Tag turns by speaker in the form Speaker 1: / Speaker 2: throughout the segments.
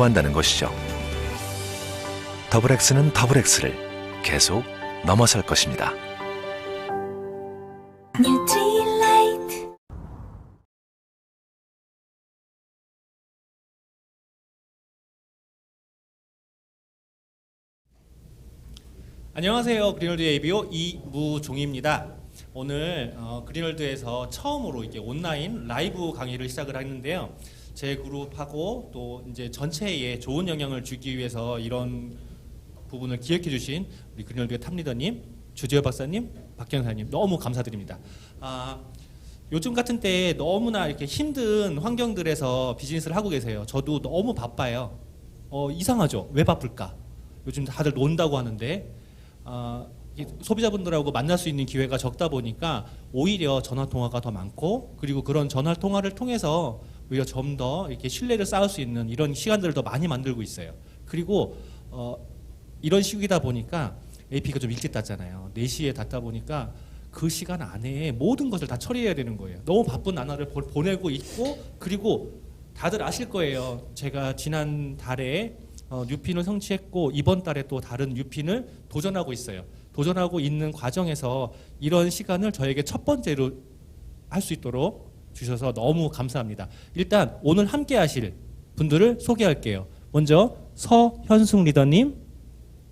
Speaker 1: 한다는 것이죠. 더블 X는 더블 X를 계속 넘어설 것입니다.
Speaker 2: 뉴트리라이트.
Speaker 3: 안녕하세요. 그린월드 ABO 이무종입니다. 오늘 그린월드에서 처음으로 이게 온라인 라이브 강의를 시작을 했는데요. 제 그룹하고 또 이제 전체에 좋은 영향을 주기 위해서 이런 부분을 기획해 주신 우리 그린월드의 탑리더님, 주재호 박사님, 박경사님 너무 감사드립니다. 요즘 같은 때에 너무나 이렇게 힘든 환경들에서 비즈니스를 하고 계세요. 저도 너무 바빠요. 이상하죠? 왜 바쁠까? 요즘 다들 논다고 하는데 소비자분들하고 만날 수 있는 기회가 적다 보니까 오히려 전화 통화가 더 많고, 그리고 그런 전화 통화를 통해서 오히려 좀 더 이렇게 신뢰를 쌓을 수 있는 이런 시간들을 더 많이 만들고 있어요. 그리고 이런 시기다 보니까 AP가 좀 일찍 닫잖아요. 4시에 닫다 보니까 그 시간 안에 모든 것을 다 처리해야 되는 거예요. 너무 바쁜 나날을 보내고 있고, 그리고 다들 아실 거예요. 제가 지난 달에 뉴핀을 성취했고 이번 달에 또 다른 뉴핀을 도전하고 있어요. 도전하고 있는 과정에서 이런 시간을 저에게 첫 번째로 할 수 있도록 주셔서 너무 감사합니다. 일단 오늘 함께 하실 분들을 소개할게요. 먼저 서현숙 리더님,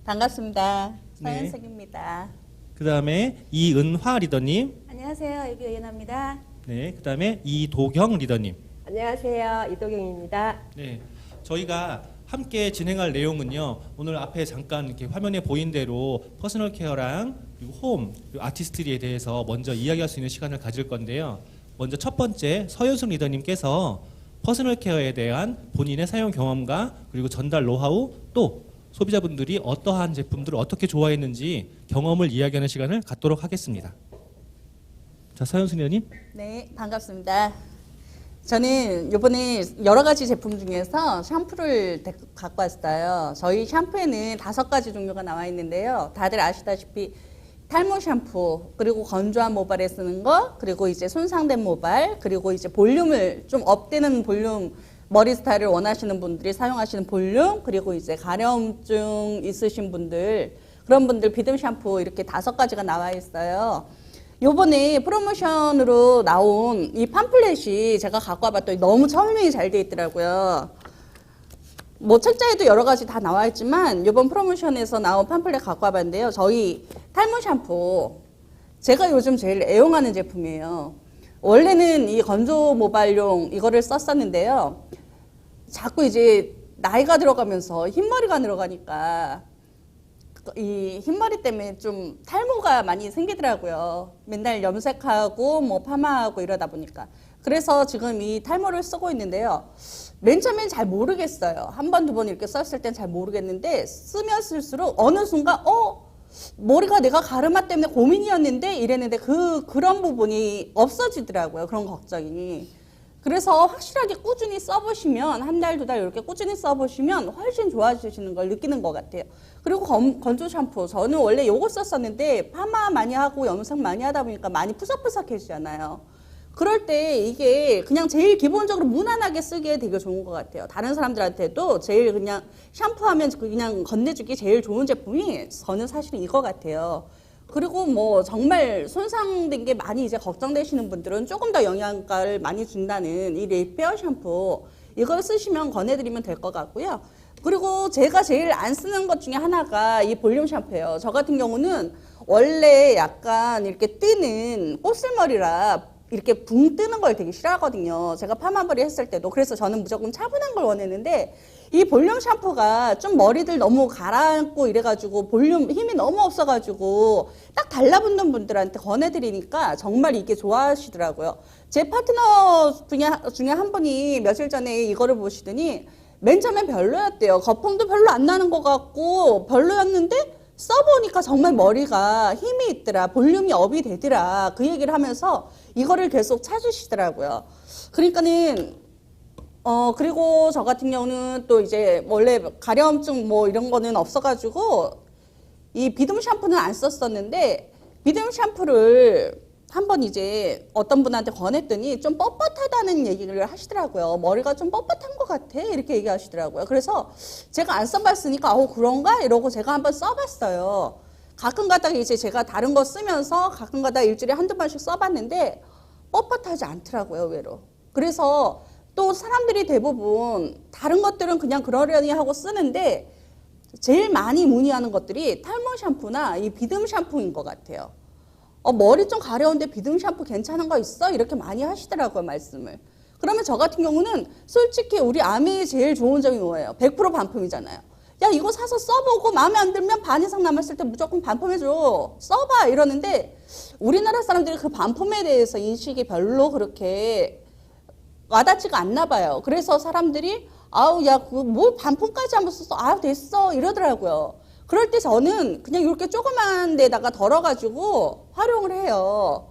Speaker 4: 반갑습니다.
Speaker 3: 네.
Speaker 4: 서현숙입니다.
Speaker 3: 그 다음에 이은화 리더님,
Speaker 4: 안녕하세요. 여기 의연합니다.
Speaker 3: 네, 그 다음에 이도경 리더님.
Speaker 5: 안녕하세요. 이도경입니다.
Speaker 3: 네, 저희가 함께 진행할 내용은요, 오늘 앞에 잠깐 이렇게 화면에 보인 대로 퍼스널 케어랑 그리고 홈, 그리고 아티스트리에 대해서 먼저 이야기할 수 있는 시간을 가질 건데요. 먼저 첫 번째 서현숙 리더님께서 퍼스널 케어에 대한 본인의 사용 경험과 그리고 전달 노하우, 또 소비자분들이 어떠한 제품들을 어떻게 좋아했는지 경험을 이야기하는 시간을 갖도록 하겠습니다. 자, 서현숙 리더님.
Speaker 4: 네, 반갑습니다. 저는 이번에 여러 가지 제품 중에서 샴푸를 갖고 왔어요. 저희 샴푸에는 5가지 종류가 나와 있는데요. 다들 아시다시피 탈모 샴푸, 그리고 건조한 모발에 쓰는 거, 그리고 이제 손상된 모발, 그리고 이제 볼륨을 좀 업되는 볼륨, 머리 스타일을 원하시는 분들이 사용하시는 볼륨, 그리고 이제 가려움증 있으신 분들, 그런 분들 비듬 샴푸 이렇게 5가지가 나와 있어요. 요번에 프로모션으로 나온 이 팜플렛이 제가 갖고 와봤더니 너무 설명이 잘 돼 있더라고요. 뭐 책자에도 여러 가지 다 나와 있지만 요번 프로모션에서 나온 팜플렛 갖고 와봤는데요. 저희 탈모 샴푸, 제가 요즘 제일 애용하는 제품이에요. 원래는 이 건조 모발용 이거를 썼었는데요. 자꾸 이제 나이가 들어가면서 흰머리가 늘어가니까 이 흰머리 때문에 좀 탈모가 많이 생기더라고요. 맨날 염색하고 뭐 파마하고 이러다 보니까. 그래서 지금 이 탈모를 쓰고 있는데요. 맨 처음엔 잘 모르겠어요. 한 번, 두 번 이렇게 썼을 땐 잘 모르겠는데 쓰면 쓸수록 어느 순간 머리가 내가 가르마 때문에 고민이었는데 이랬는데 그런 부분이 없어지더라고요. 그런 걱정이. 그래서 확실하게 꾸준히 써보시면 한 달, 2달 이렇게 꾸준히 써보시면 훨씬 좋아지시는 걸 느끼는 것 같아요. 그리고 건조 샴푸, 저는 원래 요거 썼었는데 파마 많이 하고 염색 많이 하다 보니까 많이 푸석푸석해지잖아요. 그럴 때 이게 그냥 제일 기본적으로 무난하게 쓰기에 되게 좋은 것 같아요. 다른 사람들한테도 제일 그냥 샴푸하면 그냥 건네주기 제일 좋은 제품이 저는 사실은 이거 같아요. 그리고 뭐 정말 손상된 게 많이 이제 걱정되시는 분들은 조금 더 영양가를 많이 준다는 이 리페어 샴푸, 이걸 쓰시면 권해드리면 될 것 같고요. 그리고 제가 제일 안 쓰는 것 중에 하나가 이 볼륨 샴푸예요. 저 같은 경우는 원래 약간 이렇게 뜨는 곱슬머리라 이렇게 붕 뜨는 걸 되게 싫어하거든요. 제가 파마머리 했을 때도. 그래서 저는 무조건 차분한 걸 원했는데 이 볼륨 샴푸가 좀 머리들 너무 가라앉고 이래가지고 볼륨 힘이 너무 없어가지고 딱 달라붙는 분들한테 권해드리니까 정말 이게 좋아하시더라고요. 제 파트너 중에 한 분이 며칠 전에 이거를 보시더니 맨 처음엔 별로였대요. 거품도 별로 안 나는 것 같고 별로였는데 써보니까 정말 머리가 힘이 있더라, 볼륨이 업이 되더라, 그 얘기를 하면서 이거를 계속 찾으시더라고요. 그러니까는 그리고 저 같은 경우는 또 이제 원래 가려움증 뭐 이런 거는 없어가지고 이 비듬 샴푸는 안 썼었는데 비듬 샴푸를 한번 이제 어떤 분한테 권했더니 좀 뻣뻣하다는 얘기를 하시더라고요. 머리가 좀 뻣뻣한 것 같아 이렇게 얘기하시더라고요. 그래서 제가 안 써봤으니까 그런가 이러고 제가 한번 써봤어요. 가끔 가다가 이제 제가 다른 거 쓰면서 가끔 가다가 일주일에 한두 번씩 써봤는데 뻣뻣하지 않더라고요, 의외로. 그래서 또 사람들이 대부분 다른 것들은 그냥 그러려니 하고 쓰는데 제일 많이 문의하는 것들이 탈모 샴푸나 이 비듬 샴푸인 것 같아요. 머리 좀 가려운데 비듬 샴푸 괜찮은 거 있어? 이렇게 많이 하시더라고요, 말씀을. 그러면 저 같은 경우는 솔직히 우리 아미의 제일 좋은 점이 뭐예요? 100% 반품이잖아요. 야, 이거 사서 써보고 마음에 안 들면 반 이상 남았을 때 무조건 반품해줘. 써봐. 이러는데 우리나라 사람들이 그 반품에 대해서 인식이 별로 그렇게 와닿지가 않나 봐요. 그래서 사람들이 야, 그거 뭐 반품까지 한번 써서 됐어. 이러더라고요. 그럴 때 저는 그냥 이렇게 조그만 데다가 덜어가지고 활용을 해요.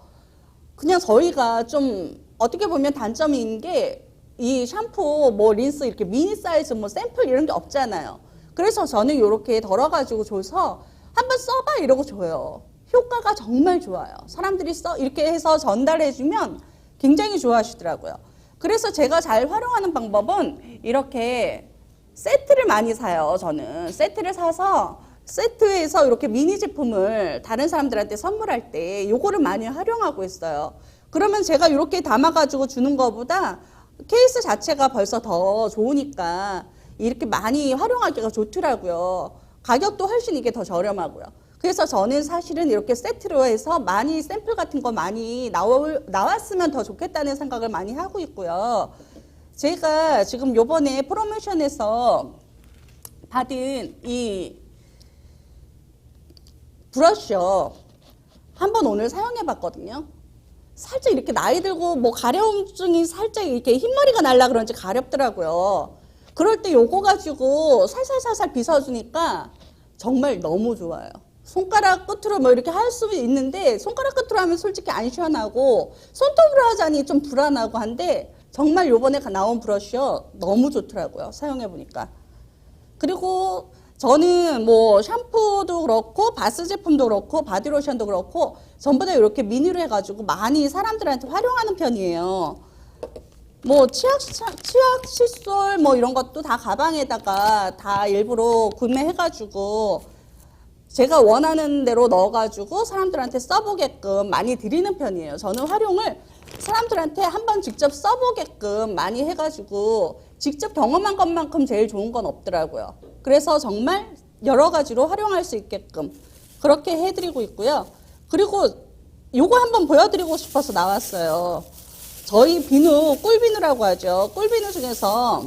Speaker 4: 그냥 저희가 좀 어떻게 보면 단점인 게 이 샴푸, 뭐 린스 이렇게 미니 사이즈 뭐 샘플 이런 게 없잖아요. 그래서 저는 이렇게 덜어가지고 줘서 한번 써봐 이러고 줘요. 효과가 정말 좋아요. 사람들이 이렇게 해서 전달해주면 굉장히 좋아하시더라고요. 그래서 제가 잘 활용하는 방법은 이렇게 세트를 많이 사요. 저는 세트를 사서 세트에서 이렇게 미니 제품을 다른 사람들한테 선물할 때 요거를 많이 활용하고 있어요. 그러면 제가 이렇게 담아가지고 주는 것보다 케이스 자체가 벌써 더 좋으니까 이렇게 많이 활용하기가 좋더라고요. 가격도 훨씬 이게 더 저렴하고요. 그래서 저는 사실은 이렇게 세트로 해서 많이 샘플 같은 거 많이 나왔으면 더 좋겠다는 생각을 많이 하고 있고요. 제가 지금 요번에 프로모션에서 받은 이 브러쉬요. 한번 오늘 사용해 봤거든요. 살짝 이렇게 나이 들고 뭐 가려움증이 살짝 이렇게 흰머리가 날라 그런지 가렵더라고요. 그럴 때 요거 가지고 살살살살 빗어주니까 정말 너무 좋아요. 손가락 끝으로 뭐 이렇게 할 수 있는데 손가락 끝으로 하면 솔직히 안 시원하고 손톱으로 하자니 좀 불안하고 한데 정말 요번에 나온 브러쉬요. 너무 좋더라고요. 사용해 보니까. 그리고 저는 뭐 샴푸도 그렇고 바스 제품도 그렇고 바디로션도 그렇고 전부 다 이렇게 미니로 해가지고 많이 사람들한테 활용하는 편이에요. 뭐 치약 칫솔 뭐 이런 것도 다 가방에다가 다 일부러 구매해가지고 제가 원하는 대로 넣어가지고 사람들한테 써보게끔 많이 드리는 편이에요. 저는 활용을 사람들한테 한번 직접 써보게끔 많이 해가지고 직접 경험한 것만큼 제일 좋은 건 없더라고요. 그래서 정말 여러 가지로 활용할 수 있게끔 그렇게 해드리고 있고요. 그리고 요거 한번 보여드리고 싶어서 나왔어요. 저희 비누, 꿀비누라고 하죠. 꿀비누 중에서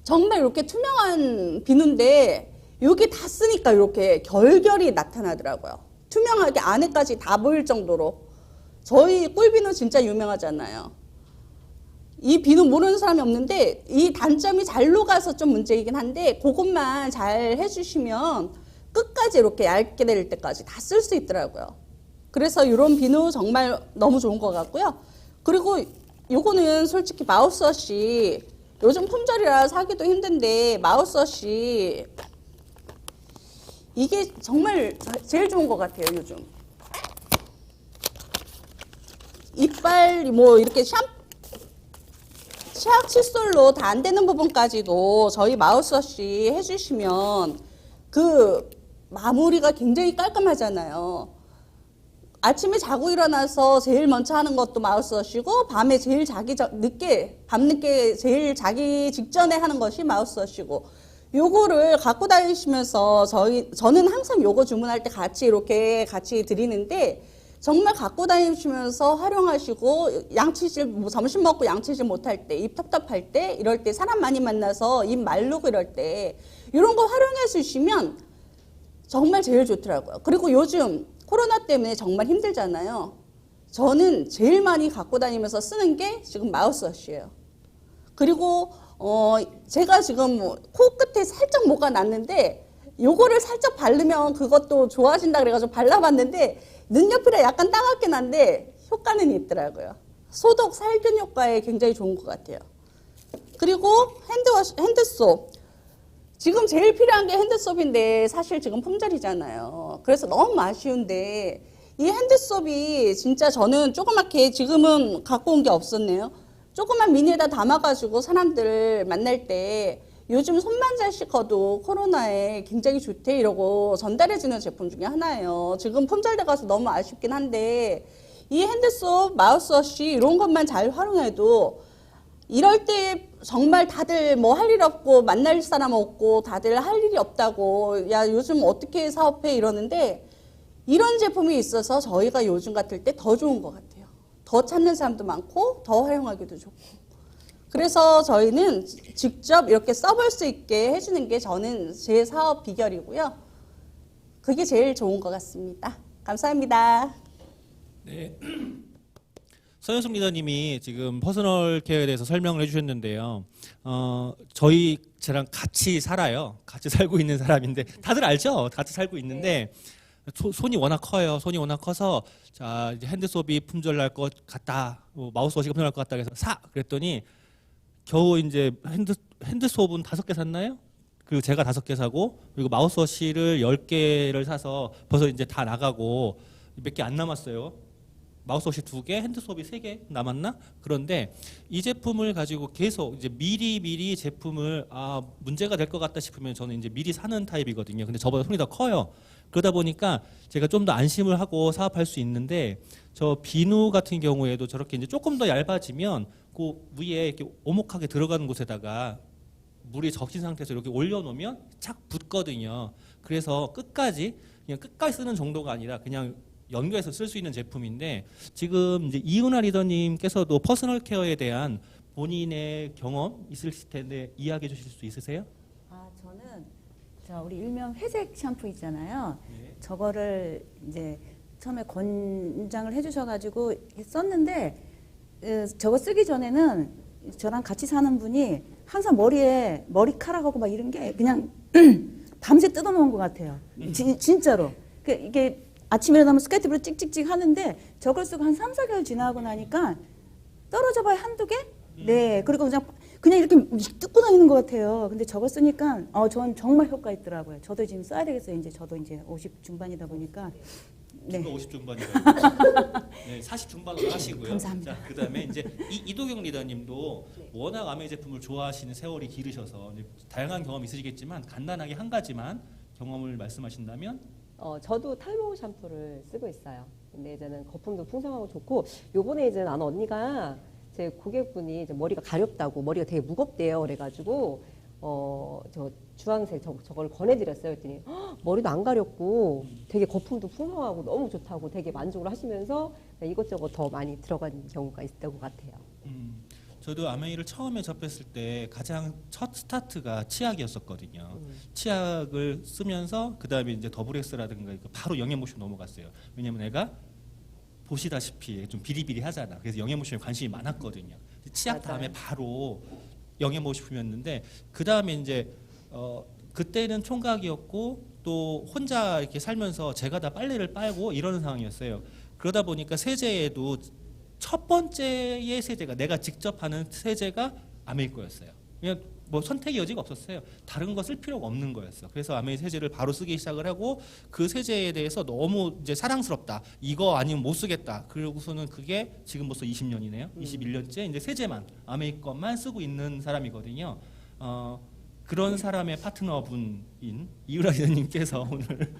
Speaker 4: 정말 이렇게 투명한 비누인데 여기 다 쓰니까 이렇게 결결이 나타나더라고요. 투명하게 안에까지 다 보일 정도로. 저희 꿀비누 진짜 유명하잖아요. 이 비누 모르는 사람이 없는데 이 단점이 잘 녹아서 좀 문제이긴 한데 그것만 잘 해주시면 끝까지 이렇게 얇게 될 때까지 다 쓸 수 있더라고요. 그래서 이런 비누 정말 너무 좋은 것 같고요. 그리고 요거는 솔직히 마우스워시 요즘 품절이라 사기도 힘든데 마우스워시 이게 정말 제일 좋은 것 같아요, 요즘. 이빨 뭐 이렇게 치약 칫솔로 다 안 되는 부분까지도 저희 마우스워시 해주시면 그 마무리가 굉장히 깔끔하잖아요. 아침에 자고 일어나서 제일 먼저 하는 것도 마우스워시고 밤에 제일 밤늦게 제일 자기 직전에 하는 것이 마우스워시고 요거를 갖고 다니시면서 저는 항상 요거 주문할 때 같이 드리는데 정말 갖고 다니시면서 활용하시고 양치질 뭐 점심 먹고 양치질 못할 때 입 텁텁할 때 이럴 때 사람 많이 만나서 입 마르고 이럴 때 이런 거 활용해 주시면 정말 제일 좋더라고요. 그리고 요즘 코로나 때문에 정말 힘들잖아요. 저는 제일 많이 갖고 다니면서 쓰는 게 지금 마우스워시예요. 그리고 제가 지금 코끝에 살짝 뭐가 났는데 요거를 살짝 바르면 그것도 좋아진다 그래가지고 발라봤는데 눈옆이라 약간 따갑긴 한데 효과는 있더라고요. 소독 살균 효과에 굉장히 좋은 것 같아요. 그리고 핸드소. 지금 제일 필요한 게 핸드소프인데 사실 지금 품절이잖아요. 그래서 너무 아쉬운데 이 핸드소비 진짜 저는 조그맣게 지금은 갖고 온 게 없었네요. 조그만 미니에다 담아가지고 사람들 만날 때 요즘 손만 잘 씻어도 코로나에 굉장히 좋대 이러고 전달해주는 제품 중에 하나예요. 지금 품절돼 가서 너무 아쉽긴 한데 이 핸드소, 마우스워시 이런 것만 잘 활용해도 이럴 때 정말 다들 뭐 할 일 없고 만날 사람 없고 다들 할 일이 없다고 야 요즘 어떻게 사업해 이러는데 이런 제품이 있어서 저희가 요즘 같을 때 더 좋은 것 같아요. 더 찾는 사람도 많고 더 활용하기도 좋고. 그래서 저희는 직접 이렇게 써볼 수 있게 해주는 게 저는 제 사업 비결이고요. 그게 제일 좋은 것 같습니다. 감사합니다.
Speaker 3: 네. 서현숙 리더님이 지금 퍼스널 케어에 대해서 설명을 해주셨는데요. 저랑 같이 살아요. 같이 살고 있는 사람인데 다들 알죠? 같이 살고 있는데 손이 워낙 커요. 손이 워낙 커서 자 이제 핸드소비 품절 날 것 같다. 마우스워시가 품절 날 것 같다. 그래서 그랬더니 겨우 이제 핸드소분 5개 샀나요? 그리고 제가 5개 사고 그리고 마우스워시를 10개를 사서 벌써 이제 다 나가고 몇 개 안 남았어요. 마우스워시 2개, 핸드소비 3개 남았나? 그런데 이 제품을 가지고 계속 이제 미리 제품을 문제가 될 것 같다 싶으면 저는 이제 미리 사는 타입이거든요. 근데 저보다 손이 더 커요. 그러다 보니까 제가 좀 더 안심을 하고 사업할 수 있는데 저 비누 같은 경우에도 저렇게 이제 조금 더 얇아지면 그 위에 이렇게 오목하게 들어가는 곳에다가 물이 적신 상태에서 이렇게 올려놓으면 착 붙거든요. 그래서 끝까지 쓰는 정도가 아니라 그냥 연결해서 쓸 수 있는 제품인데 지금 이제 이은하 리더님께서도 퍼스널 케어에 대한 본인의 경험 있을 텐데 이야기해 주실 수 있으세요?
Speaker 6: 저는 우리 일명 회색 샴푸 있잖아요.
Speaker 3: 네.
Speaker 6: 저거를 이제 처음에 권장을 해주셔가지고 썼는데 저거 쓰기 전에는 저랑 같이 사는 분이 항상 머리에 머리카락하고 막 이런 게 그냥 밤새 뜯어놓은 것 같아요. 진짜로. 이게 아침에 일어나면 스케이트로 찍찍찍 하는데 저걸 쓰고 한 3, 4개월 지나고 나니까 떨어져 봐야 한두 개? 네. 그리고 그냥 이렇게 뜯고 다니는 것 같아요. 근데 저걸 쓰니까 전 정말 효과 있더라고요. 저도 지금 써야 되겠어요. 이제 저도 이제 50 중반이다 보니까. 네.
Speaker 3: 50 중반이라고. 네, 40 중반으로 하시고요.
Speaker 6: 감사합니다.
Speaker 3: 자, 그다음에 이제 이도경 리더님도 워낙 아메이 제품을 좋아하시는 세월이 길으셔서 이제 다양한 경험이 있으시겠지만 간단하게 한 가지만 경험을 말씀하신다면
Speaker 5: 저도 탈모 샴푸를 쓰고 있어요. 근데 이제는 거품도 풍성하고 좋고 요번에 이제 나는 언니가 제 고객분이 이제 머리가 가렵다고 머리가 되게 무겁대요. 그래가지고 저 주황색 저걸 권해드렸어요. 그랬더니 머리도 안 가렵고 되게 거품도 풍성하고 너무 좋다고 되게 만족을 하시면서 이것저것 더 많이 들어간 경우가 있었던 것 같아요.
Speaker 3: 저도 아메이를 처음에 접했을 때 가장 첫 스타트가 치약이었었거든요. 치약을 쓰면서 그 다음에 이제 더블엑스라든가 바로 영양모션 넘어갔어요. 왜냐면 내가 보시다시피 좀 비리비리하잖아. 그래서 영양모션에 관심이 많았거든요. 치약 다음에 바로 영양모션이었는데 그 다음에 이제 그때는 총각이었고 또 혼자 이렇게 살면서 제가 다 빨래를 빨고 이러는 상황이었어요. 그러다 보니까 세제에도 첫 번째의 세제가 내가 직접 하는 세제가 아메이 거였어요. 그냥 뭐 선택의 여지가 없었어요. 다른 거 쓸 필요가 없는 거였어. 그래서 아메이 세제를 바로 쓰기 시작을 하고 그 세제에 대해서 너무 이제 사랑스럽다. 이거 아니면 못 쓰겠다. 그러고서는 그게 지금 벌써 20년이네요. 21년째 이제 세제만 아메이 것만 쓰고 있는 사람이거든요. 그런 사람의 파트너분인 이유라 리더님께서 오늘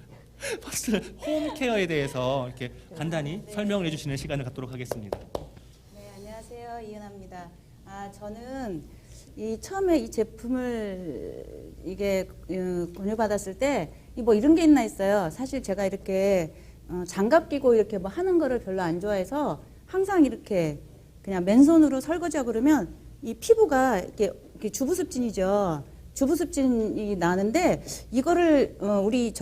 Speaker 3: 퍼스널 홈케어에 대해서 이렇게 간단히 설명을 해주시는 시간을 갖도록 하겠습니다.
Speaker 6: 네, 안녕하세요. 이은하입니다. 저는 처음에 이 제품을 이게 권유받았을 때 뭐 이런 게 있나 했어요. 사실 제가 이렇게 장갑 끼고 이렇게 뭐 하는 거를 별로 안 좋아해서 항상 이렇게 그냥 맨손으로 설거지하고 그러면 이 피부가 이렇게 주부습진이죠. 주부습진이 나는데 이거를 우리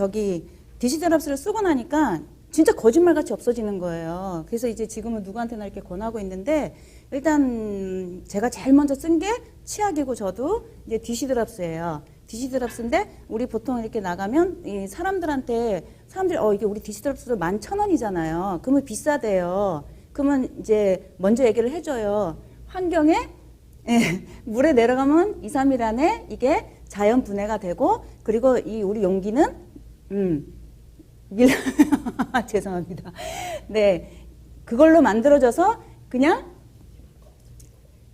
Speaker 6: 디시드랍스를 쓰고 나니까 진짜 거짓말같이 없어지는 거예요. 그래서 이제 지금은 누구한테나 이렇게 권하고 있는데 일단 제가 제일 먼저 쓴 게 치약이고 저도 이제 디시드랍스예요. 디시드랍스인데 우리 보통 이렇게 나가면 이 사람들이 이게 우리 디시드랍스도 11,000원이잖아요. 그러면 비싸대요. 그러면 이제 먼저 얘기를 해줘요. 환경에 물에 내려가면 2, 3일 안에 이게 자연 분해가 되고 그리고 이 우리 용기는 죄송합니다. 네, 그걸로 만들어져서 그냥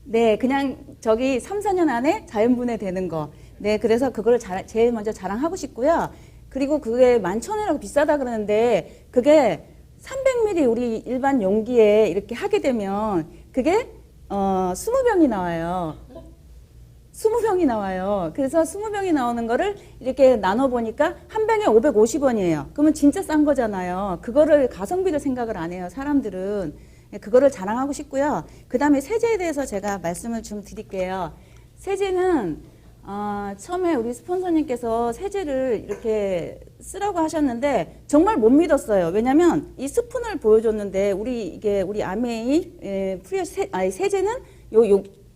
Speaker 6: 네, 그냥 저기 3, 4년 안에 자연분해 되는 거. 네, 그래서 그거를 제일 먼저 자랑하고 싶고요. 그리고 그게 11,000원이라고 비싸다 그러는데 그게 300ml 우리 일반 용기에 이렇게 하게 되면 그게 20병이 나와요. 20병이 나와요. 그래서 20병이 나오는 거를 이렇게 나눠보니까 한 병에 550원이에요. 그러면 진짜 싼 거잖아요. 그거를 가성비를 생각을 안 해요, 사람들은. 그거를 자랑하고 싶고요. 그 다음에 세제에 대해서 제가 말씀을 좀 드릴게요. 세제는 처음에 우리 스폰서님께서 세제를 이렇게 쓰라고 하셨는데 정말 못 믿었어요. 왜냐면 이 스푼을 보여줬는데 우리 아메이 세제는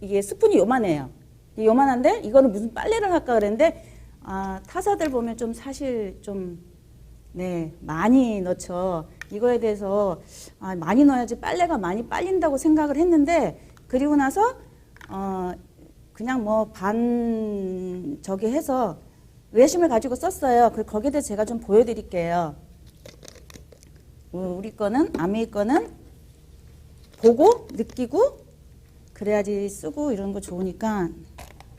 Speaker 6: 이게 스푼이 요만해요. 요만한데 이거는 무슨 빨래를 할까 그랬는데 타사들 보면 좀 사실 좀 네, 많이 넣죠. 이거에 대해서 많이 넣어야지 빨래가 많이 빨린다고 생각을 했는데 그리고 나서 그냥 뭐 반 저기 해서 외심을 가지고 썼어요. 거기에 대해서 제가 좀 보여드릴게요. 우리 거는 아메이 거는 보고 느끼고 그래야지 쓰고 이런 거 좋으니까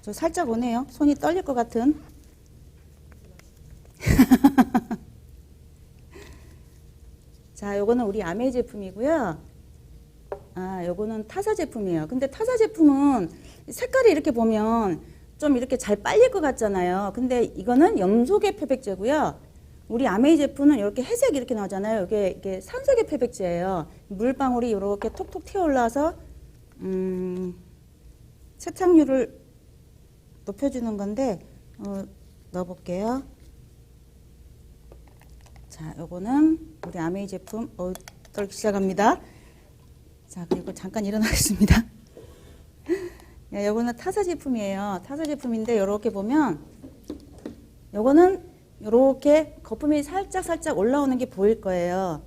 Speaker 6: 저 살짝 오네요. 손이 떨릴 것 같은. 자, 요거는 우리 아메이 제품이고요. 요거는 타사 제품이에요. 근데 타사 제품은 색깔이 이렇게 보면 좀 이렇게 잘 빨릴 것 같잖아요. 근데 이거는 염소계 표백제고요. 우리 아메이 제품은 이렇게 회색 이렇게 나오잖아요. 이게 산소계 표백제예요. 물방울이 이렇게 톡톡 튀어 올라와서 세탁률을 높여주는 건데 넣어볼게요. 자, 요거는 우리 아메이 제품 떨기 시작합니다. 자, 그리고 잠깐 일어나겠습니다. 요거는 타사 제품이에요. 타사 제품인데 요렇게 보면 요거는 요렇게 거품이 살짝 올라오는 게 보일 거예요.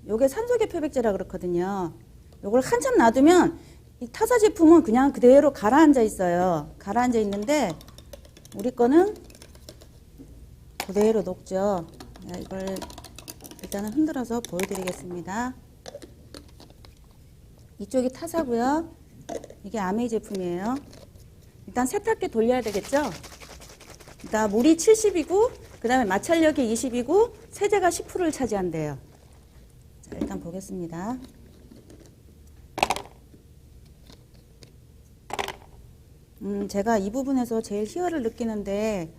Speaker 6: 요게 산소계 표백제라 그렇거든요. 요걸 한참 놔두면 이 타사 제품은 그냥 그대로 가라앉아 있어요. 가라앉아 있는데 우리 거는 그대로 녹죠. 이걸 일단은 흔들어서 보여드리겠습니다. 이쪽이 타사고요. 이게 아메이 제품이에요. 일단 세탁기 돌려야 되겠죠. 일단 물이 70이고 그 다음에 마찰력이 20이고 세제가 10%를 차지한대요. 자, 일단 보겠습니다. 제가 이 부분에서 제일 희열을 느끼는데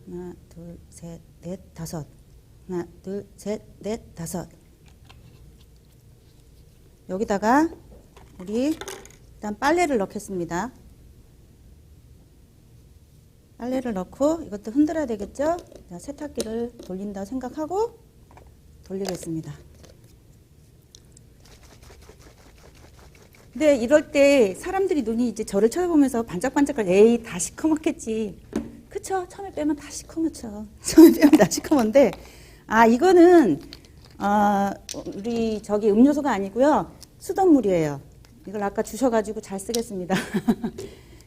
Speaker 6: 하나, 둘, 셋, 넷, 다섯. 하나, 둘, 셋, 넷, 다섯. 여기다가 우리 일단 빨래를 넣겠습니다. 빨래를 넣고 이것도 흔들어야 되겠죠? 자, 세탁기를 돌린다고 생각하고 돌리겠습니다. 근데 이럴 때 사람들이 눈이 이제 저를 쳐다보면서 반짝반짝할 에이 다 시커멓겠지. 그쵸? 처음에 빼면 다 시커멓죠. 처음에 빼면 다 시커먼데 이거는 우리 저기 음료수가 아니고요. 수돗물이에요. 이걸 아까 주셔가지고 잘 쓰겠습니다.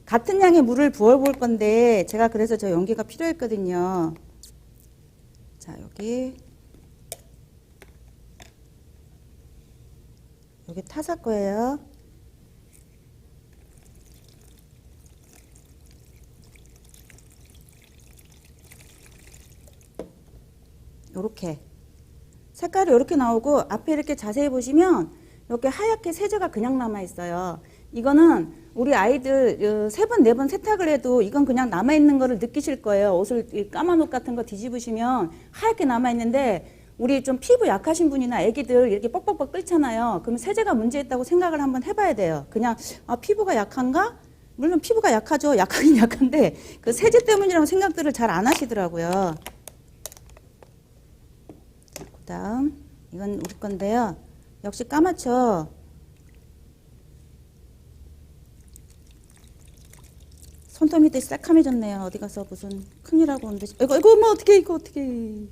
Speaker 6: 같은 양의 물을 부어볼 건데 제가 그래서 저 용기가 필요했거든요. 자, 여기 타사 거예요. 요렇게 색깔이 이렇게 나오고 앞에 이렇게 자세히 보시면 이렇게 하얗게 세제가 그냥 남아 있어요. 이거는 우리 아이들 3번, 4번 세탁을 해도 이건 그냥 남아 있는 거를 느끼실 거예요. 옷을 까만 옷 같은 거 뒤집으시면 하얗게 남아 있는데 우리 좀 피부 약하신 분이나 애기들 이렇게 뻑뻑뻑 끓잖아요. 그럼 세제가 문제 있다고 생각을 한번 해봐야 돼요. 그냥 피부가 약한가? 물론 피부가 약하죠. 약하긴 약한데 그 세제 때문이라고 생각들을 잘 안 하시더라고요. 다음 이건 우리 건데요. 역시 까맣죠. 손톱 밑에 새카매졌네요. 어디 가서 무슨 큰일하고 오는데 이거 뭐 어떻게 이거 어떻게.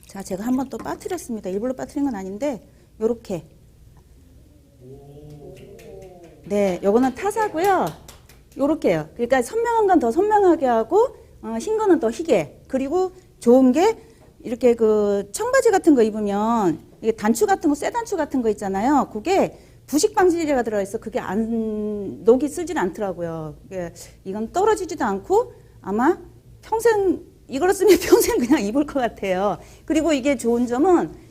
Speaker 6: 자, 제가 한번 또 빠뜨렸습니다. 일부러 빠뜨린 건 아닌데 요렇게. 네, 요거는 타사고요. 요렇게요. 그러니까 선명한 건 더 선명하게 하고 흰 거는 더 희게. 그리고 좋은 게 이렇게 그 청바지 같은 거 입으면 이게 단추 같은 거, 쇠단추 같은 거 있잖아요. 그게 부식 방지제가 들어있어. 그게 녹이 쓰질 않더라고요. 이건 떨어지지도 않고 아마 평생 이걸 쓰면 평생 그냥 입을 것 같아요. 그리고 이게 좋은 점은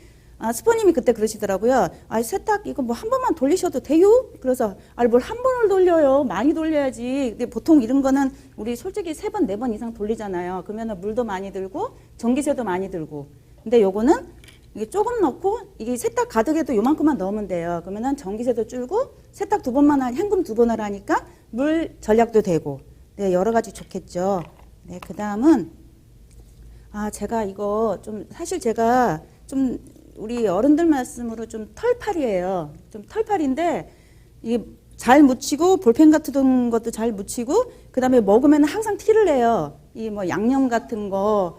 Speaker 6: 스포님이 그때 그러시더라고요. 세탁 이거 뭐 한 번만 돌리셔도 돼요? 그래서 뭘 한 번을 돌려요? 많이 돌려야지. 근데 보통 이런 거는 우리 솔직히 3번, 4번 이상 돌리잖아요. 그러면 물도 많이 들고 전기세도 많이 들고. 근데 요거는 이게 조금 넣고 이게 세탁 가득해도 요만큼만 넣으면 돼요. 그러면은 전기세도 줄고 세탁 2번만 헹굼 2번을 하니까 물 전략도 되고. 네, 여러 가지 좋겠죠. 네, 그 다음은 제가 이거 좀 사실 제가 좀 우리 어른들 말씀으로 좀 털팔이에요. 좀 털팔인데 이게 잘 묻히고 볼펜 같은 것도 잘 묻히고 그 다음에 먹으면 항상 티를 내요. 이 뭐 양념 같은 거.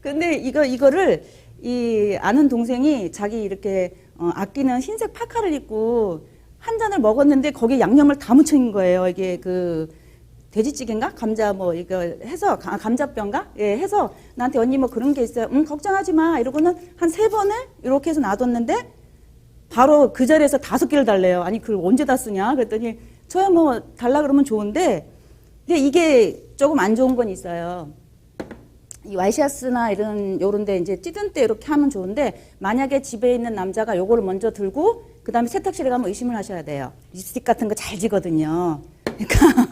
Speaker 6: 근데 이거를 이 아는 동생이 자기 이렇게 아끼는 흰색 파카를 입고 한 잔을 먹었는데 거기에 양념을 다 묻힌 거예요. 이게 그 돼지찌개인가? 감자 뭐 이거 해서 감자뼈인가? 예, 해서 나한테 언니 뭐 그런 게 있어요. 걱정하지 마. 이러고는 한 3번을 이렇게 해서 놔뒀는데 바로 그 자리에서 5개를 달래요. 아니 그걸 언제 다 쓰냐? 그랬더니 저야 뭐 달라 그러면 좋은데 근데 이게 조금 안 좋은 건 있어요. 이 와이셔츠나 요런 데 이제 찌든 때 이렇게 하면 좋은데 만약에 집에 있는 남자가 요거를 먼저 들고 그다음에 세탁실에 가면 의심을 하셔야 돼요. 립스틱 같은 거 잘 지거든요. 그러니까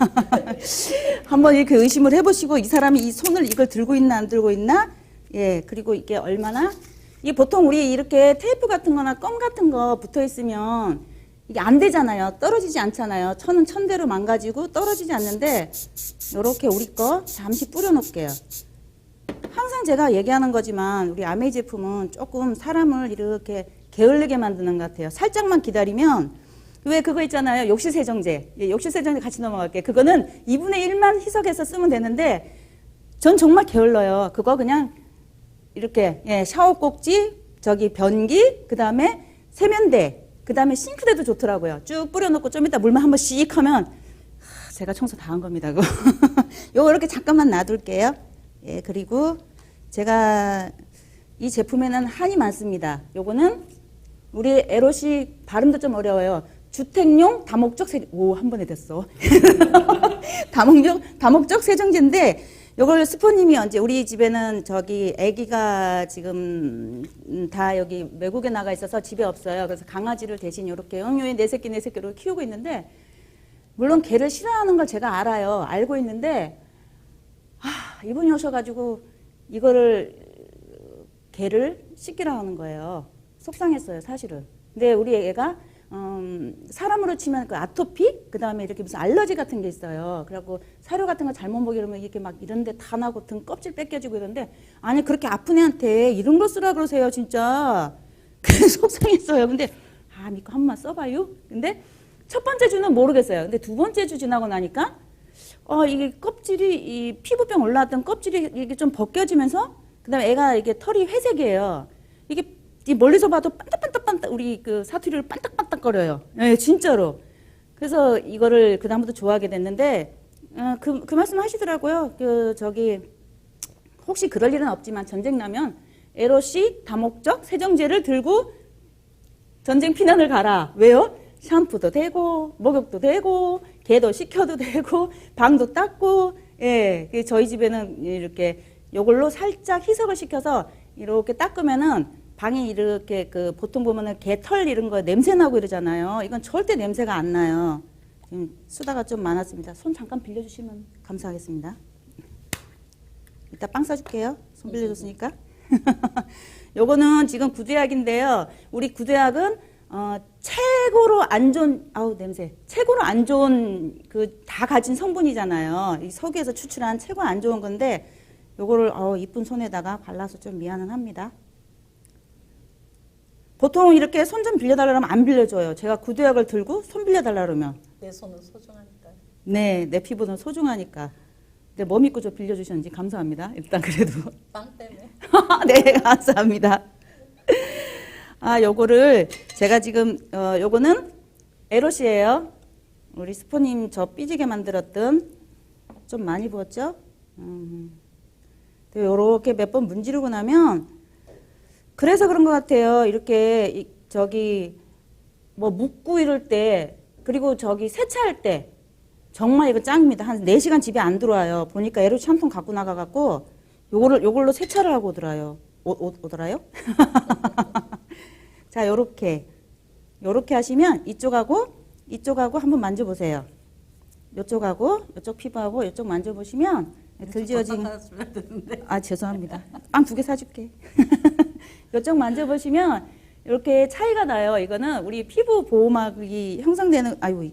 Speaker 6: 한번 이렇게 의심을 해보시고 이 사람이 이 손을 이걸 들고 있나 안 들고 있나? 예, 그리고 이게 얼마나 이게 보통 우리 이렇게 테이프 같은 거나 껌 같은 거 붙어 있으면 이게 안 되잖아요. 떨어지지 않잖아요. 천은 천대로 망가지고 떨어지지 않는데 요렇게 우리 거 잠시 뿌려 놓을게요. 항상 제가 얘기하는 거지만 우리 아메이 제품은 조금 사람을 이렇게 게을르게 만드는 것 같아요. 살짝만 기다리면 왜 그거 있잖아요. 욕실세정제. 예, 욕실세정제 같이 넘어갈게요. 그거는 2분의 1만 희석해서 쓰면 되는데 전 정말 게을러요. 그거 그냥 이렇게 샤워 꼭지, 저기 변기, 그 다음에 세면대, 그 다음에 싱크대도 좋더라고요. 쭉 뿌려놓고 좀 이따 물만 한번 씩 하면 제가 청소 다 한 겁니다. 그거. 요거 이렇게 잠깐만 놔둘게요. 예, 그리고 제가 이 제품에는 한이 많습니다. 요거는 우리 에롯이 발음도 좀 어려워요. 주택용 다목적 한 번에 됐어. 다목적 세정제인데 요걸 스포님이 언제 우리 집에는 저기 아기가 지금 다 여기 외국에 나가 있어서 집에 없어요. 그래서 강아지를 대신 이렇게 영유의 네 새끼로 키우고 있는데 물론 개를 싫어하는 걸 제가 알아요. 알고 있는데 이분이 오셔가지고 이거를 개를 씻기라 하는 거예요. 속상했어요, 사실은. 근데 우리 애가 사람으로 치면 그 아토피, 그 다음에 이렇게 무슨 알러지 같은 게 있어요. 그래갖고 사료 같은 거 잘못 먹이려면 이렇게 막 이런데 다 나고 등 껍질 뺏겨지고 이런데 아니 그렇게 아픈 애한테 이런 거 쓰라 그러세요, 진짜. 그래서 속상했어요. 근데 믿고 한 번만 써봐요. 근데 첫 번째 주는 모르겠어요. 근데 두 번째 주 지나고 나니까 이게 껍질이 이 피부병 올라왔던 껍질이 이게 좀 벗겨지면서 그다음에 애가 이게 털이 회색이에요. 이게 멀리서 봐도 반딱반딱 우리 그 사투리를 반딱반딱거려요. 네, 진짜로. 그래서 이거를 그다음부터 좋아하게 됐는데 그 말씀 하시더라고요. 혹시 그럴 일은 없지만 전쟁 나면 에롯이 다목적 세정제를 들고 전쟁 피난을 가라. 왜요? 샴푸도 되고 목욕도 되고 개도 씻겨도 되고 방도 닦고 예, 저희 집에는 이렇게 요걸로 살짝 희석을 시켜서 이렇게 닦으면은 방이 이렇게 보통 보면은 개 털 이런 거 냄새 나고 이러잖아요. 이건 절대 냄새가 안 나요. 수다가 좀 많았습니다. 손 잠깐 빌려주시면 감사하겠습니다. 이따 빵 싸줄게요. 손 빌려줬으니까. 요거는 지금 구두약인데요. 우리 구두약은 최고로 안 좋은 냄새. 최고로 안 좋은 다 가진 성분이잖아요. 이 석유에서 추출한 최고 안 좋은 건데 요거를 이쁜 손에다가 발라서 좀 미안은 합니다. 보통 이렇게 손 좀 빌려달라면 안 빌려줘요. 제가 구두약을 들고 손 빌려달라 그러면.
Speaker 4: 내 손은 소중하니까.
Speaker 6: 네, 내 피부는 소중하니까. 근데 뭐 믿고 저 빌려주셨는지 감사합니다. 일단 그래도.
Speaker 4: 빵 때문에.
Speaker 6: 네, 감사합니다. 요거를 제가 지금 요거는 에롯이에요. 우리 스포님 저 삐지게 만들었던 좀 많이 부었죠? 요렇게 몇 번 문지르고 나면 그래서 그런 것 같아요. 이렇게 저기 뭐 묻고 이럴 때 그리고 저기 세차할 때 정말 이거 짱입니다. 한 4시간 집에 안 들어와요. 보니까 에로시 한 통 갖고 나가갖고 요걸로 세차를 하고 오더라요. 오더라요? 자, 요렇게 하시면 이쪽하고 한번 만져보세요. 요쪽하고 요쪽 피부하고 요쪽 만져보시면 들지어진 아 죄송합니다. 빵 2개 사줄게. 요쪽 만져보시면 이렇게 차이가 나요. 이거는 우리 피부 보호막이 형성되는 아유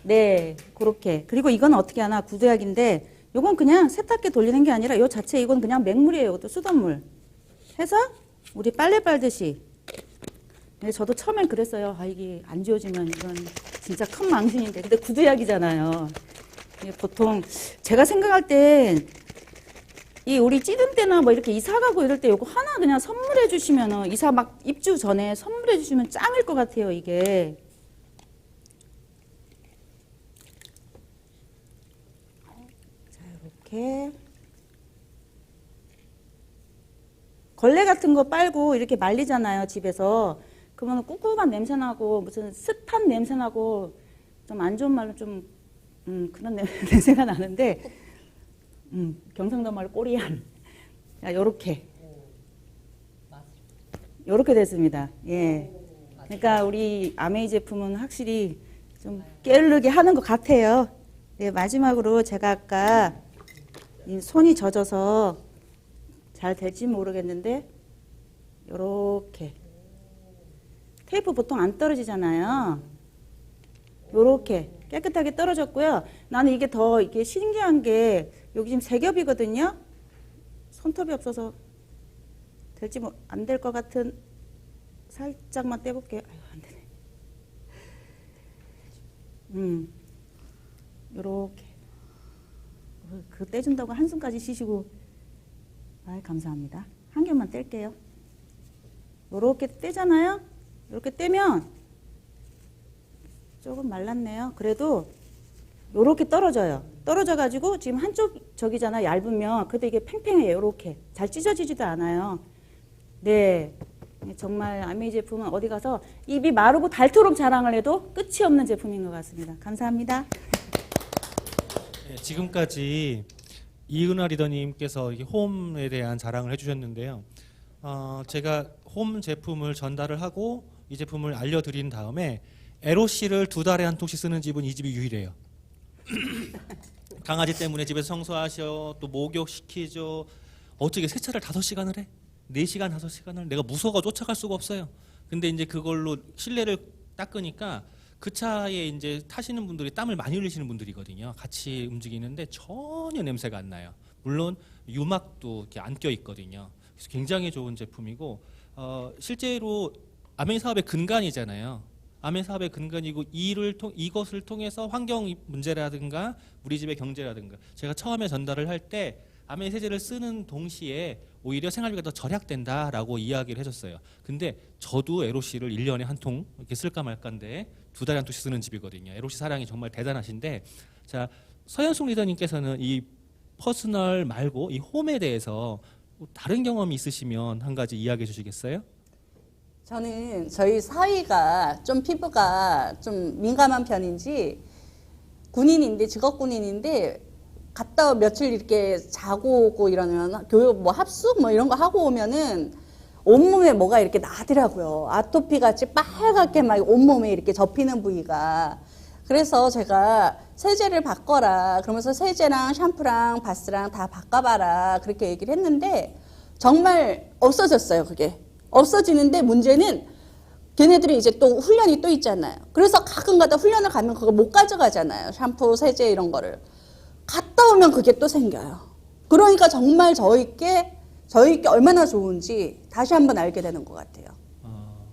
Speaker 6: 네 그렇게 그리고 이건 어떻게 하나 구두약인데 요건 그냥 세탁기 돌리는 게 아니라 요 자체 이건 그냥 맹물이에요. 이것도 수돗물 해서 우리 빨래 빨듯이. 네, 저도 처음엔 그랬어요. 아 이게 안 지워지면 이건 진짜 큰 망신인데 근데 구두약이잖아요. 보통 제가 생각할 땐 이 우리 찌든 때나 뭐 이렇게 이사 가고 이럴 때 요거 하나 그냥 선물해 주시면은 이사 막 입주 전에 선물해 주시면 짱일 것 같아요, 이게. 자, 이렇게 걸레 같은 거 빨고 이렇게 말리잖아요, 집에서. 그러면 꿉꿉한 냄새 나고 무슨 습한 냄새 나고 좀 안 좋은 말로 좀 그런 냄새가 나는데 경상도 말로 꼬리안. 자, 요렇게 됐습니다. 예. 그러니까 우리 아메이 제품은 확실히 좀 깨르게 하는 것 같아요. 네, 마지막으로 제가 아까 손이 젖어서 잘 될지 모르겠는데 요렇게 테이프 보통 안 떨어지잖아요. 요렇게 깨끗하게 떨어졌고요. 나는 이게 더 이게 신기한 게 여기 지금 3겹이거든요. 손톱이 없어서 될지 뭐 안 될 것 같은 살짝만 떼볼게요. 아유, 안 되네. 요렇게 그 떼준다고 한숨까지 쉬시고 아이 감사합니다. 한 겹만 뗄게요. 요렇게 떼잖아요. 이렇게 떼면 조금 말랐네요. 그래도 요렇게 떨어져요. 떨어져가지고 지금 한쪽 저기잖아요. 얇으면 그래도 이게 팽팽해요. 요렇게 잘 찢어지지도 않아요. 네, 정말 아메이 제품은 어디 가서 입이 마르고 닳도록 자랑을 해도 끝이 없는 제품인 것 같습니다. 감사합니다.
Speaker 3: 네, 지금까지 이은하 리더님께서 홈에 대한 자랑을 해주셨는데요. 제가 홈 제품을 전달을 하고 이 제품을 알려드린 다음에 에로씨를 2달에 한 통씩 쓰는 집은 이 집이 유일해요. 강아지 때문에 집에서 청소하셔, 또 목욕시키죠. 어떻게 세차를 5시간을 해? 4시간, 5시간을? 내가 무서워가 쫓아갈 수가 없어요. 근데 이제 그걸로 실내를 닦으니까 그 차에 이제 타시는 분들이 땀을 많이 흘리시는 분들이거든요. 같이 움직이는데 전혀 냄새가 안 나요. 물론 유막도 이렇게 안 껴 있거든요. 그래서 굉장히 좋은 제품이고 실제로 아메이 사업의 근간이잖아요. 아메이 사업의 근간이고 이것을 통해서 환경 문제라든가 우리 집의 경제라든가 제가 처음에 전달을 할 때 아메이 세제를 쓰는 동시에 오히려 생활비가 더 절약된다라고 이야기를 해줬어요. 근데 저도 에로씨를 1년에 한 통 이렇게 쓸까 말까인데 2달에 한 통씩 쓰는 집이거든요. 에로씨 사랑이 정말 대단하신데 자 서현숙 리더님께서는 이 퍼스널 말고 이 홈에 대해서 다른 경험이 있으시면 한 가지 이야기해 주시겠어요?
Speaker 4: 저는 저희 사위가 좀 피부가 좀 민감한 편인지 군인인데 직업 군인인데 갔다 며칠 이렇게 자고 오고 이러면 교육 뭐 합숙 뭐 이런 거 하고 오면은 온몸에 뭐가 이렇게 나더라고요. 아토피 같이 빨갛게 막 온몸에 이렇게 접히는 부위가. 그래서 제가 세제를 바꿔라. 그러면서 세제랑 샴푸랑 바스랑 다 바꿔봐라. 그렇게 얘기를 했는데 정말 없어졌어요. 그게. 없어지는데 문제는 걔네들이 이제 또 훈련이 또 있잖아요. 그래서 가끔가다 훈련을 가면 그걸 못 가져가잖아요. 샴푸, 세제 이런 거를. 갔다 오면 그게 또 생겨요. 그러니까 정말 저희께 얼마나 좋은지 다시 한번 알게 되는 것 같아요.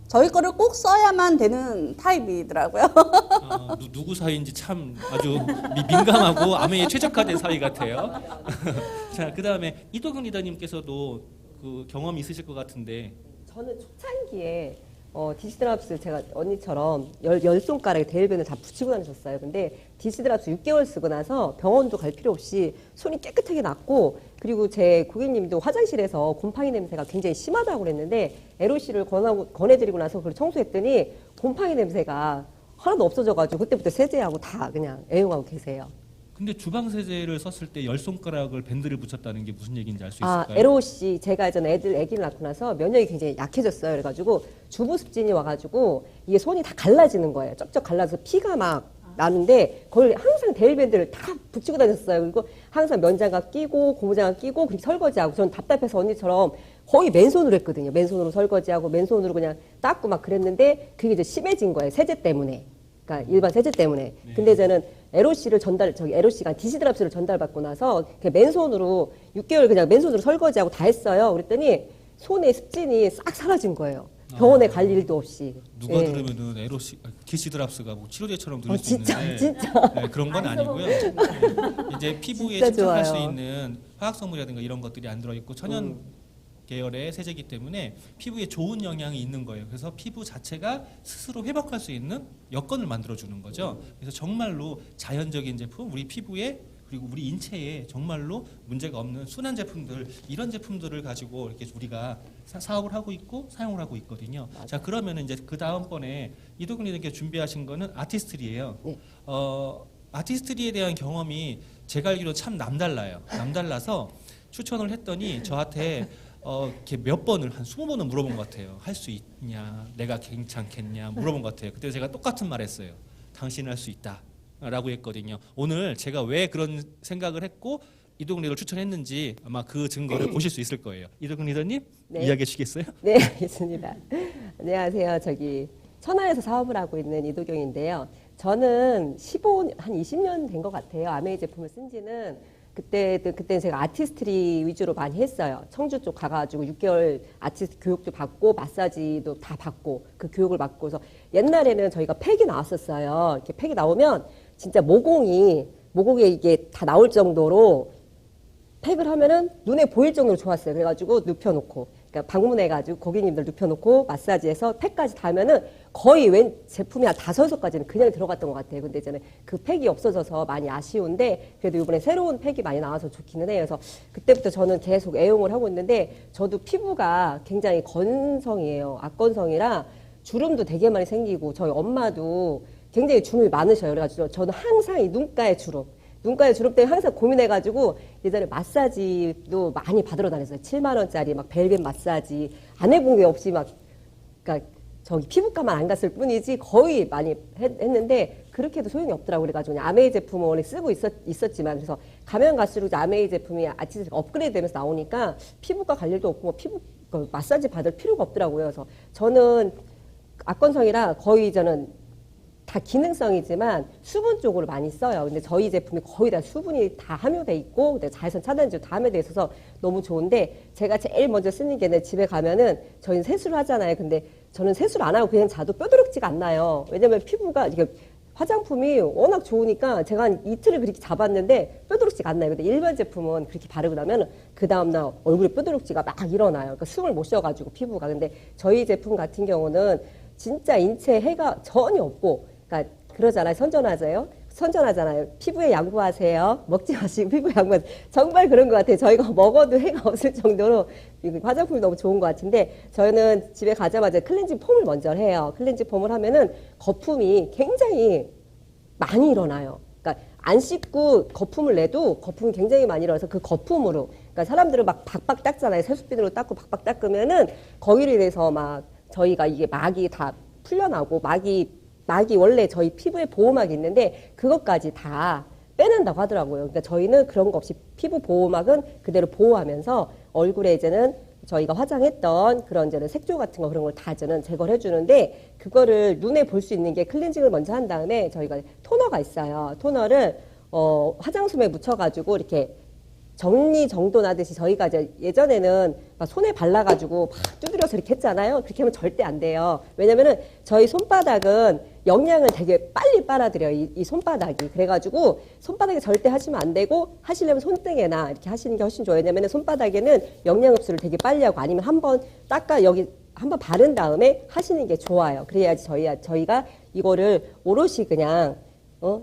Speaker 4: 저희 거를 꼭 써야만 되는 타입이더라고요.
Speaker 3: 누구 사이인지 참 아주 민감하고 아메에 최적화된 사이 같아요. 자, 그 다음에 이도경 리더님께서도 그 경험이 있으실 것 같은데.
Speaker 5: 저는 초창기에 디시드랍스 제가 언니처럼 열 손가락에 데일밴을 다 붙이고 다녔었어요. 근데 디시드랍스 6개월 쓰고 나서 병원도 갈 필요 없이 손이 깨끗하게 났고, 그리고 제 고객님도 화장실에서 곰팡이 냄새가 굉장히 심하다고 그랬는데 LOC를 권해드리고 나서 그걸 청소했더니 곰팡이 냄새가 하나도 없어져가지고 그때부터 세제하고 다 그냥 애용하고 계세요.
Speaker 3: 근데 주방 세제를 썼을 때 열 손가락을 밴드를 붙였다는 게 무슨 얘기인지 알 수
Speaker 5: 아,
Speaker 3: 있을까요?
Speaker 5: LOC 제가 예전에 아기를 낳고 나서 면역이 굉장히 약해졌어요. 그래가지고 주부 습진이 와가지고 이게 손이 다 갈라지는 거예요. 쩍쩍 갈라서 피가 막 나는데 그걸 항상 데일밴드를 다 붙이고 다녔어요. 그리고 항상 면장갑 끼고 고무장갑 끼고 그렇게 설거지하고, 저는 답답해서 언니처럼 거의 맨손으로 했거든요. 맨손으로 설거지하고 맨손으로 그냥 닦고 막 그랬는데 그게 이제 심해진 거예요. 세제 때문에. 그러니까 일반 세제 때문에. 근데 저는 LOC를 LOC가 디시드랍스를 전달받고 나서 그냥 맨손으로 6개월 그냥 맨손으로 설거지하고 다 했어요. 그랬더니 손에 습진이 싹 사라진 거예요. 병원에 갈 일도 없이.
Speaker 3: 누가
Speaker 5: 예.
Speaker 3: 들으면은 에로시 디시드랍스가 뭐 치료제처럼 들릴 수
Speaker 5: 진짜,
Speaker 3: 있는데
Speaker 5: 진짜.
Speaker 3: 네, 그런 건 아니고요. 이제 피부에
Speaker 5: 진짜
Speaker 3: 침착할 수
Speaker 5: 좋아요.
Speaker 3: 있는 화학 성분이라든가 이런 것들이 안 들어 있고 천연 계열의 세제이기 때문에 피부에 좋은 영향이 있는 거예요. 그래서 피부 자체가 스스로 회복할 수 있는 여건을 만들어 주는 거죠. 그래서 정말로 자연적인 제품, 우리 피부에 그리고 우리 인체에 정말로 문제가 없는 순한 제품들, 이런 제품들을 가지고 이렇게 우리가 사업을 하고 있고 사용을 하고 있거든요. 자, 그러면은 이제 그 다음번에 이도근님께 준비하신 거는 아티스트리예요.
Speaker 5: 네.
Speaker 3: 아티스트리에 대한 경험이 제가 알기로 참 남달라요. 남달라서 추천을 했더니 저한테 이렇게 몇 번을 한 20번은 물어본 것 같아요. 할 수 있냐, 내가 괜찮겠냐 물어본 것 같아요. 그때 제가 똑같은 말 했어요. 당신은 할 수 있다 라고 했거든요. 오늘 제가 왜 그런 생각을 했고 이도근 리더를 추천했는지 아마 그 증거를 보실 수 있을 거예요. 이도근 리더님
Speaker 5: 네.
Speaker 3: 이야기해 주시겠어요?
Speaker 5: 네, 알겠습니다. 안녕하세요. 천안에서 사업을 하고 있는 이도경인데요. 저는 한 20년 된 것 같아요. 아메이 제품을 쓴 지는. 그때 제가 아티스트리 위주로 많이 했어요. 청주 쪽 가가지고 6개월 아티스트 교육도 받고 마사지도 다 받고 그 교육을 받고서 옛날에는 저희가 팩이 나왔었어요. 이렇게 팩이 나오면 진짜 모공에 이게 다 나올 정도로 팩을 하면은 눈에 보일 정도로 좋았어요. 그래가지고 눕혀놓고, 그러니까 방문해가지고 고객님들 눕혀놓고 마사지해서 팩까지 다 하면은 거의 제품이 한 5~6가지는 그냥 들어갔던 것 같아요. 근데 이제는 그 팩이 없어져서 많이 아쉬운데 그래도 이번에 새로운 팩이 많이 나와서 좋기는 해요. 그래서 그때부터 저는 계속 애용을 하고 있는데 저도 피부가 굉장히 건성이에요. 악건성이라 주름도 되게 많이 생기고 저희 엄마도 굉장히 주름이 많으셔요. 그래가지고 저는 항상 이 눈가에 주름 때문에 항상 고민해가지고 예전에 마사지도 많이 받으러 다녔어요. 7만 원짜리 막 벨벳 마사지 안 해본 게 없이 막, 그러니까 피부과만 안 갔을 뿐이지 거의 많이 했는데 그렇게 해도 소용이 없더라고요. 그래가지고 그냥 아메이 제품을 원래 쓰고 있었지만 그래서 가면 갈수록 이제 아메이 제품이 아티스트가 업그레이드 되면서 나오니까 피부과 갈 일도 없고 마사지 받을 필요가 없더라고요. 그래서 저는 악건성이라 거의 저는 다 기능성이지만 수분 쪽으로 많이 써요. 근데 저희 제품이 거의 다 수분이 다 함유돼 있고 자외선 차단제도 다 함유돼 있어서 너무 좋은데 제가 제일 먼저 쓰는 게 내 집에 가면은 저희는 세수를 하잖아요. 근데 저는 세수를 안 하고 그냥 자도 뾰드럽지가 않나요. 왜냐면 피부가 이게 화장품이 워낙 좋으니까 제가 한 이틀을 그렇게 잡았는데 뾰드럽지가 않나요. 근데 일반 제품은 그렇게 바르고 나면 그 다음날 얼굴에 뾰드럽지가 막 일어나요. 그러니까 숨을 못 쉬어가지고 피부가. 근데 저희 제품 같은 경우는 진짜 인체에 해가 전혀 없고, 그러니까 그러잖아요. 선전하잖아요. 피부에 양보하세요. 먹지 마시고 피부에 양보하세요. 정말 그런 것 같아요. 저희가 먹어도 해가 없을 정도로 화장품이 너무 좋은 것 같은데 저희는 집에 가자마자 클렌징 폼을 먼저 해요. 클렌징 폼을 하면은 거품이 굉장히 많이 일어나요. 그러니까 안 씻고 거품을 내도 거품이 굉장히 많이 일어나서 그 거품으로, 그러니까 사람들은 막 박박 닦잖아요. 세수비누로 닦고 박박 닦으면은 거기로 인해서 막 저희가 이게 막이 다 풀려나고 막이 원래 저희 피부에 보호막이 있는데 그것까지 다 빼낸다고 하더라고요. 그러니까 저희는 그런 거 없이 피부 보호막은 그대로 보호하면서 얼굴에 이제는 저희가 화장했던 그런 이제는 색조 같은 거 그런 걸 다 저는 제거를 해주는데 그거를 눈에 볼 수 있는 게 클렌징을 먼저 한 다음에 저희가 토너가 있어요. 토너를 화장솜에 묻혀가지고 이렇게 정리정돈하듯이 저희가 이제 예전에는 막 손에 발라가지고 막 두드려서 이렇게 했잖아요. 그렇게 하면 절대 안 돼요. 왜냐면은 저희 손바닥은 영양을 되게 빨리 빨아들여요. 이 손바닥이. 그래가지고 손바닥에 절대 하시면 안 되고 하시려면 손등에나 이렇게 하시는 게 훨씬 좋아요. 왜냐면은 손바닥에는 영양 흡수를 되게 빨리 하고 아니면 한번 여기 한번 바른 다음에 하시는 게 좋아요. 그래야지 저희가 이거를 오롯이 그냥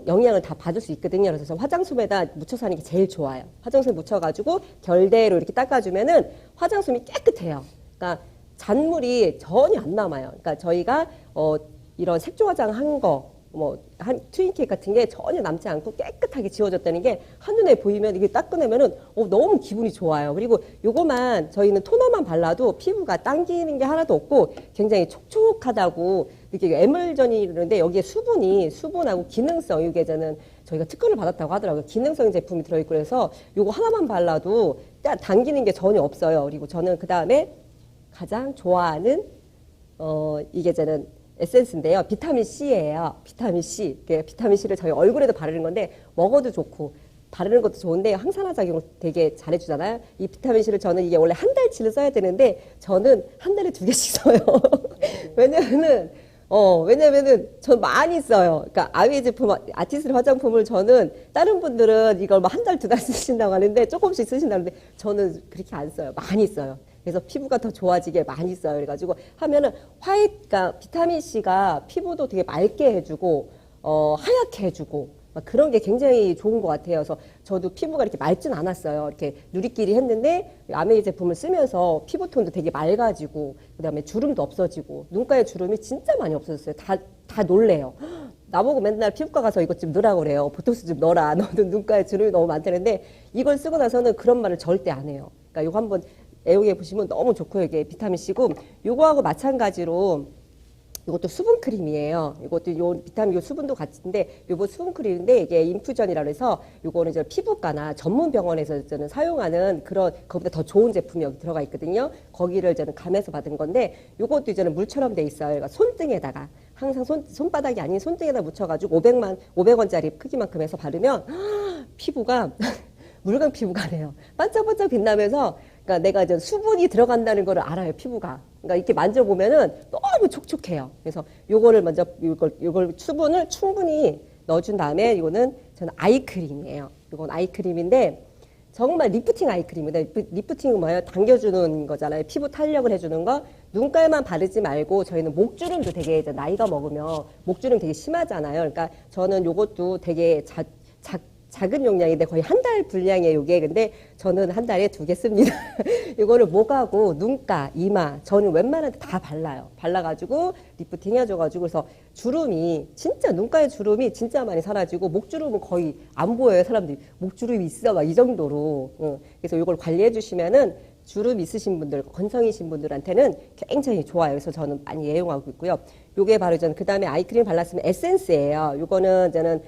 Speaker 5: 영양을 다 받을 수 있거든요. 그래서 화장솜에다 묻혀서 하는 게 제일 좋아요. 화장솜에 묻혀가지고 결대로 이렇게 닦아주면은 화장솜이 깨끗해요. 그러니까 잔물이 전혀 안 남아요. 그러니까 저희가 이런 색조 화장 한 거, 한 트윈케이크 같은 게 전혀 남지 않고 깨끗하게 지워졌다는 게 한눈에 보이면 이게 딱 꺼내면은 너무 기분이 좋아요. 그리고 요거만 저희는 토너만 발라도 피부가 당기는 게 하나도 없고 굉장히 촉촉하다고 이게 에멀전이라는데 여기에 수분하고 기능성 이게 저는 저희가 특허를 받았다고 하더라고요. 기능성 제품이 들어있고 그래서 요거 하나만 발라도 당기는 게 전혀 없어요. 그리고 저는 그 다음에 가장 좋아하는 이게 저는 에센스인데요. 비타민 C예요. 비타민 C. 비타민 C를 저희 얼굴에도 바르는 건데 먹어도 좋고 바르는 것도 좋은데 항산화 작용을 되게 잘해주잖아요. 이 비타민 C를 저는 이게 원래 한 달치를 써야 되는데 저는 한 달에 2개씩 써요. 왜냐면은 전 많이 써요. 그러니까 아위 제품, 아티스트 화장품을 저는 다른 분들은 이걸 한 달, 2달 쓰신다고 하는데 조금씩 쓰신다고 하는데 저는 그렇게 안 써요. 많이 써요. 그래서 피부가 더 좋아지게 많이 써요. 그래가지고 하면은 그러니까 비타민 C가 피부도 되게 맑게 해주고 하얗게 해주고 막 그런 게 굉장히 좋은 것 같아요. 그래서 저도 피부가 이렇게 맑진 않았어요. 이렇게 누리끼리 했는데 아메이 제품을 쓰면서 피부톤도 되게 맑아지고 그다음에 주름도 없어지고 눈가에 주름이 진짜 많이 없어졌어요. 다 놀래요. 나보고 맨날 피부과 가서 이것 좀 넣으라고 그래요. 보톡스 좀 넣어라. 너는 눈가에 주름이 너무 많다는데 이걸 쓰고 나서는 그런 말을 절대 안 해요. 그러니까 이거 한번 애용해 보시면 너무 좋고요. 이게 비타민 C고 요거하고 마찬가지로 이것도 수분 크림이에요. 이것도 요 비타민 요 수분도 같은데 요거 수분 크림인데 이게 인퓨전이라고 해서 요거는 이제 피부과나 전문 병원에서 저는 사용하는 그런 거보다 더 좋은 제품이 여기 들어가 있거든요. 거기를 저는 감에서 받은 건데 요것도 이제는 물처럼 돼 있어요. 그러니까 손등에다가 항상 손바닥이 아닌 손등에다 묻혀가지고 500원짜리 크기만큼 해서 바르면 피부가 물광 피부가 돼요. 반짝반짝 빛나면서 그러니까 내가 이제 수분이 들어간다는 걸 알아요, 피부가. 그러니까 이렇게 만져보면은 너무 촉촉해요. 그래서 요거를 먼저, 요걸 수분을 충분히 넣어준 다음에 이거는 저는 아이크림이에요. 이건 아이크림인데 정말 리프팅 아이크림입니다. 리프팅은 뭐예요? 당겨주는 거잖아요. 피부 탄력을 해주는 거. 눈가에만 바르지 말고 저희는 목주름도 되게 이제 나이가 먹으면 목주름 되게 심하잖아요. 그러니까 저는 요것도 되게 작은 용량인데 거의 한 달 분량이에요, 요게. 근데 저는 한 달에 2개 씁니다. 이거를 목하고 눈가, 이마, 저는 웬만한 데 다 발라요. 발라가지고 리프팅 해줘가지고 그래서 주름이 진짜 눈가에 주름이 진짜 많이 사라지고 목주름은 거의 안 보여요. 사람들이 목주름이 있어 막 이 정도로. 그래서 이걸 관리해 주시면은 주름 있으신 분들, 건성이신 분들한테는 굉장히 좋아요. 그래서 저는 많이 애용하고 있고요. 요게 바로 저는 그 다음에 아이크림 발랐으면 에센스예요. 요거는 저는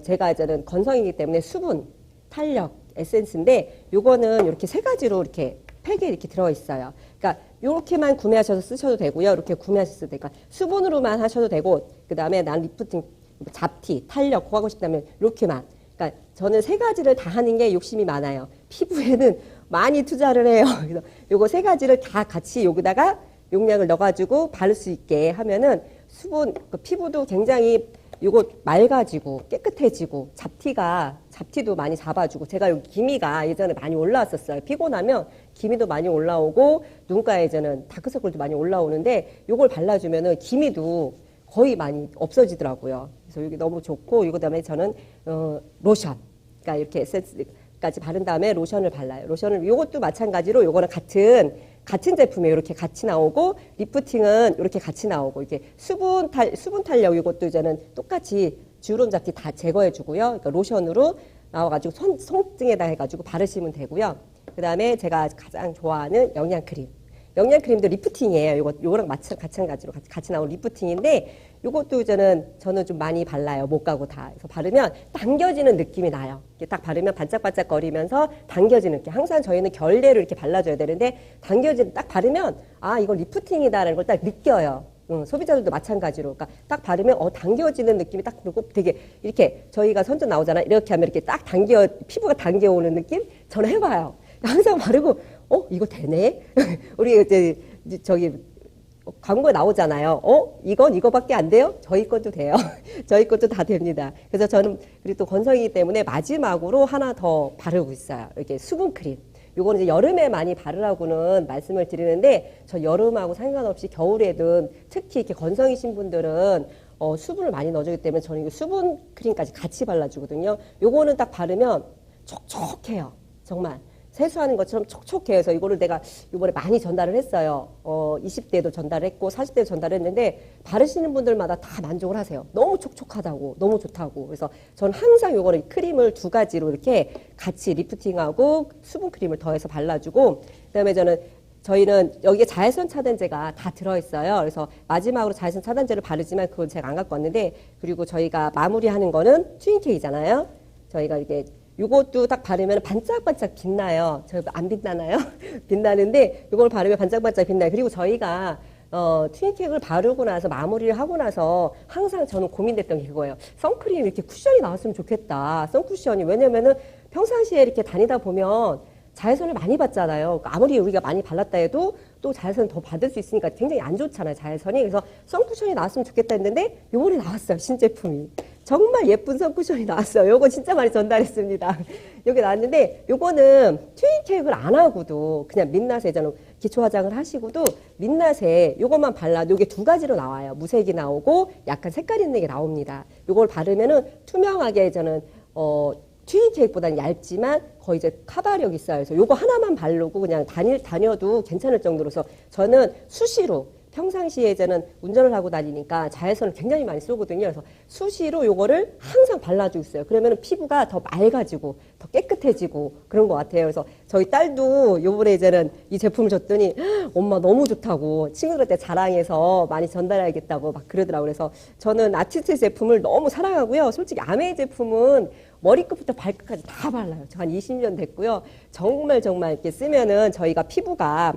Speaker 5: 제가 이제는 건성이기 때문에 수분, 탄력, 에센스인데 요거는 이렇게 3가지로 이렇게 팩에 이렇게 들어있어요. 그러니까 요렇게만 구매하셔서 쓰셔도 되고요. 이렇게 구매하셔도 되니까 수분으로만 하셔도 되고 그 다음에 난 리프팅, 잡티, 탄력 그거 하고 싶다면 이렇게만. 그러니까 저는 3가지를 다 하는 게 욕심이 많아요. 피부에는 많이 투자를 해요. 그래서 요거 3가지를 다 같이 여기다가 용량을 넣어가지고 바를 수 있게 하면은 수분, 피부도 굉장히 요거 맑아지고 깨끗해지고 잡티도 많이 잡아주고 제가 여기 기미가 예전에 많이 올라왔었어요. 피곤하면 기미도 많이 올라오고 눈가에 이제는 다크서클도 많이 올라오는데 요걸 발라주면은 기미도 거의 많이 없어지더라고요. 그래서 이게 너무 좋고 이거 다음에 저는 로션, 그러니까 이렇게 에센스까지 바른 다음에 로션을 발라요. 로션을 요것도 마찬가지로 요거는 같은 제품이에요. 이렇게 같이 나오고 리프팅은 이렇게 같이 나오고 이렇게 수분 탄력 이것도 이제는 똑같이 주름 잡티 다 제거해 주고요. 그러니까 로션으로 나와가지고 손등에다 해가지고 바르시면 되고요. 그 다음에 제가 가장 좋아하는 영양크림도 리프팅이에요. 요거랑 마찬가지로 같이 나온 리프팅인데 요것도 저는 좀 많이 발라요. 목 가고 다. 그래서 바르면 당겨지는 느낌이 나요. 이렇게 딱 바르면 반짝반짝거리면서 당겨지는 느낌. 항상 저희는 결대로 이렇게 발라줘야 되는데 딱 바르면 아 이거 리프팅이다라는 걸 딱 느껴요. 소비자들도 마찬가지로. 그러니까 딱 바르면 당겨지는 느낌이 딱 들고 되게 이렇게 저희가 선전 나오잖아요. 이렇게 하면 이렇게 딱 피부가 당겨오는 느낌? 저는 해봐요. 항상 바르고 이거 되네? 우리 이제 저기 광고에 나오잖아요. 이거밖에 안 돼요? 저희 것도 돼요. 저희 것도 다 됩니다. 그래서 저는 그리고 또 건성이기 때문에 마지막으로 하나 더 바르고 있어요. 이렇게 수분크림. 요거는 이제 여름에 많이 바르라고는 말씀을 드리는데 저 여름하고 상관없이 겨울에든 특히 이렇게 건성이신 분들은 수분을 많이 넣어주기 때문에 저는 이 수분 크림까지 같이 발라주거든요. 요거는 딱 바르면 촉촉해요. 정말. 세수하는 것처럼 촉촉해요. 그래서 이거를 내가 이번에 많이 전달을 했어요. 20대도 전달했고 40대도 전달했는데 바르시는 분들마다 다 만족을 하세요. 너무 촉촉하다고, 너무 좋다고. 그래서 저는 항상 요거를 크림을 2가지로 이렇게 같이 리프팅하고 수분 크림을 더해서 발라주고 그다음에 저희는 여기에 자외선 차단제가 다 들어있어요. 그래서 마지막으로 자외선 차단제를 바르지만 그건 제가 안 갖고 왔는데 그리고 저희가 마무리하는 거는 트윈케이잖아요. 저희가 이렇게 요것도 딱 바르면 반짝반짝 빛나요. 저 안 빛나나요? 빛나는데 요걸 바르면 반짝반짝 빛나요. 그리고 저희가 트윈케이크를 바르고 나서 마무리를 하고 나서 항상 저는 고민됐던 게 그거예요. 선크림 이렇게 쿠션이 나왔으면 좋겠다. 선쿠션이. 왜냐면은 평상시에 이렇게 다니다 보면 자외선을 많이 받잖아요. 아무리 우리가 많이 발랐다 해도 또 자외선 더 받을 수 있으니까 굉장히 안 좋잖아요, 자외선이. 그래서 선쿠션이 나왔으면 좋겠다 했는데 요번에 나왔어요, 신제품이. 정말 예쁜 선쿠션이 나왔어요. 요거 진짜 많이 전달했습니다. 여기 나왔는데 요거는 트윈케이크를 안 하고도 그냥 민낯에 저는 기초 화장을 하시고도 민낯에 요것만 발라도 이게 2가지로 나와요. 무색이 나오고 약간 색깔 있는 게 나옵니다. 요걸 바르면은 투명하게 저는 트윈케이크보다는 얇지만 거의 이제 커버력이 있어요. 그래서 요거 하나만 바르고 그냥 다녀도 괜찮을 정도로서 저는 수시로 평상시에 저는 운전을 하고 다니니까 자외선을 굉장히 많이 쏘거든요. 그래서 수시로 요거를 항상 발라주고 있어요. 그러면 피부가 더 맑아지고 더 깨끗해지고 그런 것 같아요. 그래서 저희 딸도 요번에 이제는 이 제품을 줬더니 엄마 너무 좋다고 친구들한테 자랑해서 많이 전달해야겠다고 막 그러더라고요. 그래서 저는 아티스트 제품을 너무 사랑하고요. 솔직히 아메이 제품은 머리끝부터 발끝까지 다 발라요. 저 한 20년 됐고요. 정말 이렇게 쓰면은 저희가 피부과에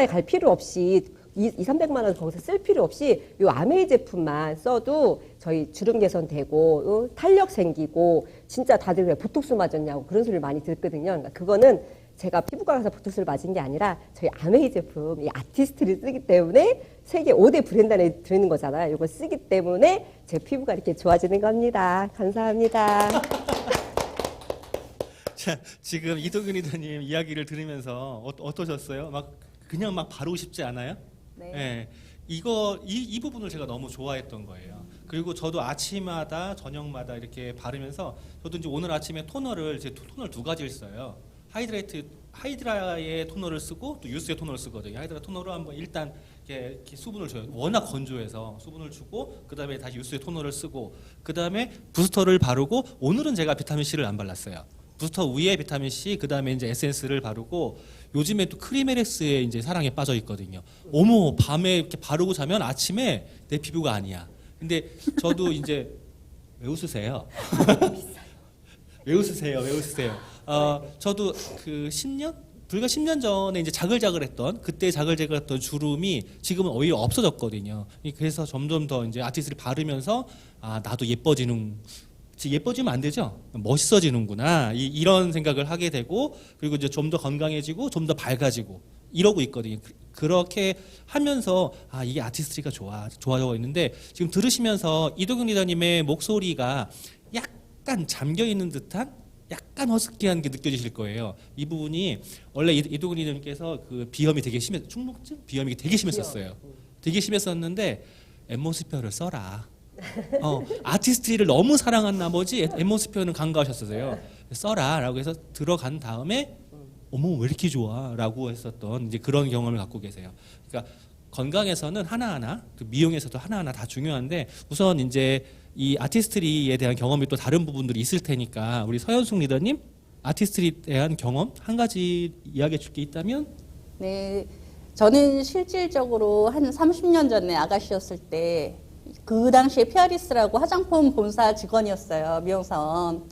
Speaker 5: 갈 필요 없이 200~300만 원 거기서 쓸 필요 없이 요 아메이 제품만 써도 저희 주름 개선되고 탄력 생기고 진짜 다들 왜 보톡스 맞았냐고 그런 소리를 많이 듣거든요. 그러니까 그거는 제가 피부과 가서 보톡스를 맞은 게 아니라 저희 아메이 제품 이 아티스트를 쓰기 때문에 세계 5대 브랜드 안에 들어있는 거잖아요. 이걸 쓰기 때문에 제 피부가 이렇게 좋아지는 겁니다. 감사합니다.
Speaker 3: 자, 지금 이도균 리더님 이야기를 들으면서 어떠셨어요? 그냥 바르고 싶지 않아요?
Speaker 4: 네.
Speaker 3: 예. 이 부분을 제가 너무 좋아했던 거예요. 그리고 저도 아침마다 저녁마다 이렇게 바르면서 저도 이제 오늘 아침에 토너를 2가지를 써요. 하이드라의 토너를 쓰고 또 유스의 토너를 쓰거든요. 하이드라 토너로 한번 일단 이렇게 수분을 줘요. 워낙 건조해서 수분을 주고 그다음에 다시 유스의 토너를 쓰고 그다음에 부스터를 바르고 오늘은 제가 비타민 C를 안 발랐어요. 부스터 위에 비타민 C, 그 다음에 이제 에센스를 바르고 요즘에 또 크리메렉스의 이제 사랑에 빠져 있거든요. 어머, 밤에 이렇게 바르고 자면 아침에 내 피부가 아니야. 근데 저도 이제 왜 웃으세요? 왜 웃으세요? 저도 불과 10년 전에 이제 그때 자글자글했던 주름이 지금은 오히려 없어졌거든요. 그래서 점점 더 이제 아티스트를 바르면서 나도 예뻐지면 안 되죠. 멋있어지는구나. 이런 생각을 하게 되고 그리고 이제 좀 더 건강해지고 좀 더 밝아지고 이러고 있거든요. 그렇게 하면서 이게 아티스트리가 좋아져 있는데 지금 들으시면서 이도균 리더님의 목소리가 약간 잠겨 있는 듯한 약간 허스키한 게 느껴지실 거예요. 이 부분이 원래 이도균 리더님께서 그 비염이 되게 충농증 비염이 되게 심했었어요. 되게 심했었는데 앰모스피어를 써라. 아티스트를 너무 사랑한 나머지 앰모스피어는 간과하셨어요. 써라라고 해서 들어간 다음에 어머 왜 이렇게 좋아라고 했었던 이제 그런 경험을 갖고 계세요. 그러니까 건강에서는 하나하나, 미용에서도 하나하나 다 중요한데 우선 이제 이 아티스트리에 대한 경험이 또 다른 부분들이 있을 테니까 우리 서현숙 리더님 아티스트리에 대한 경험 한 가지 이야기해 줄 게 있다면?
Speaker 4: 네, 저는 실질적으로 한 30년 전에 아가씨였을 때 그 당시에 피어리스라고 화장품 본사 직원이었어요, 미용사원.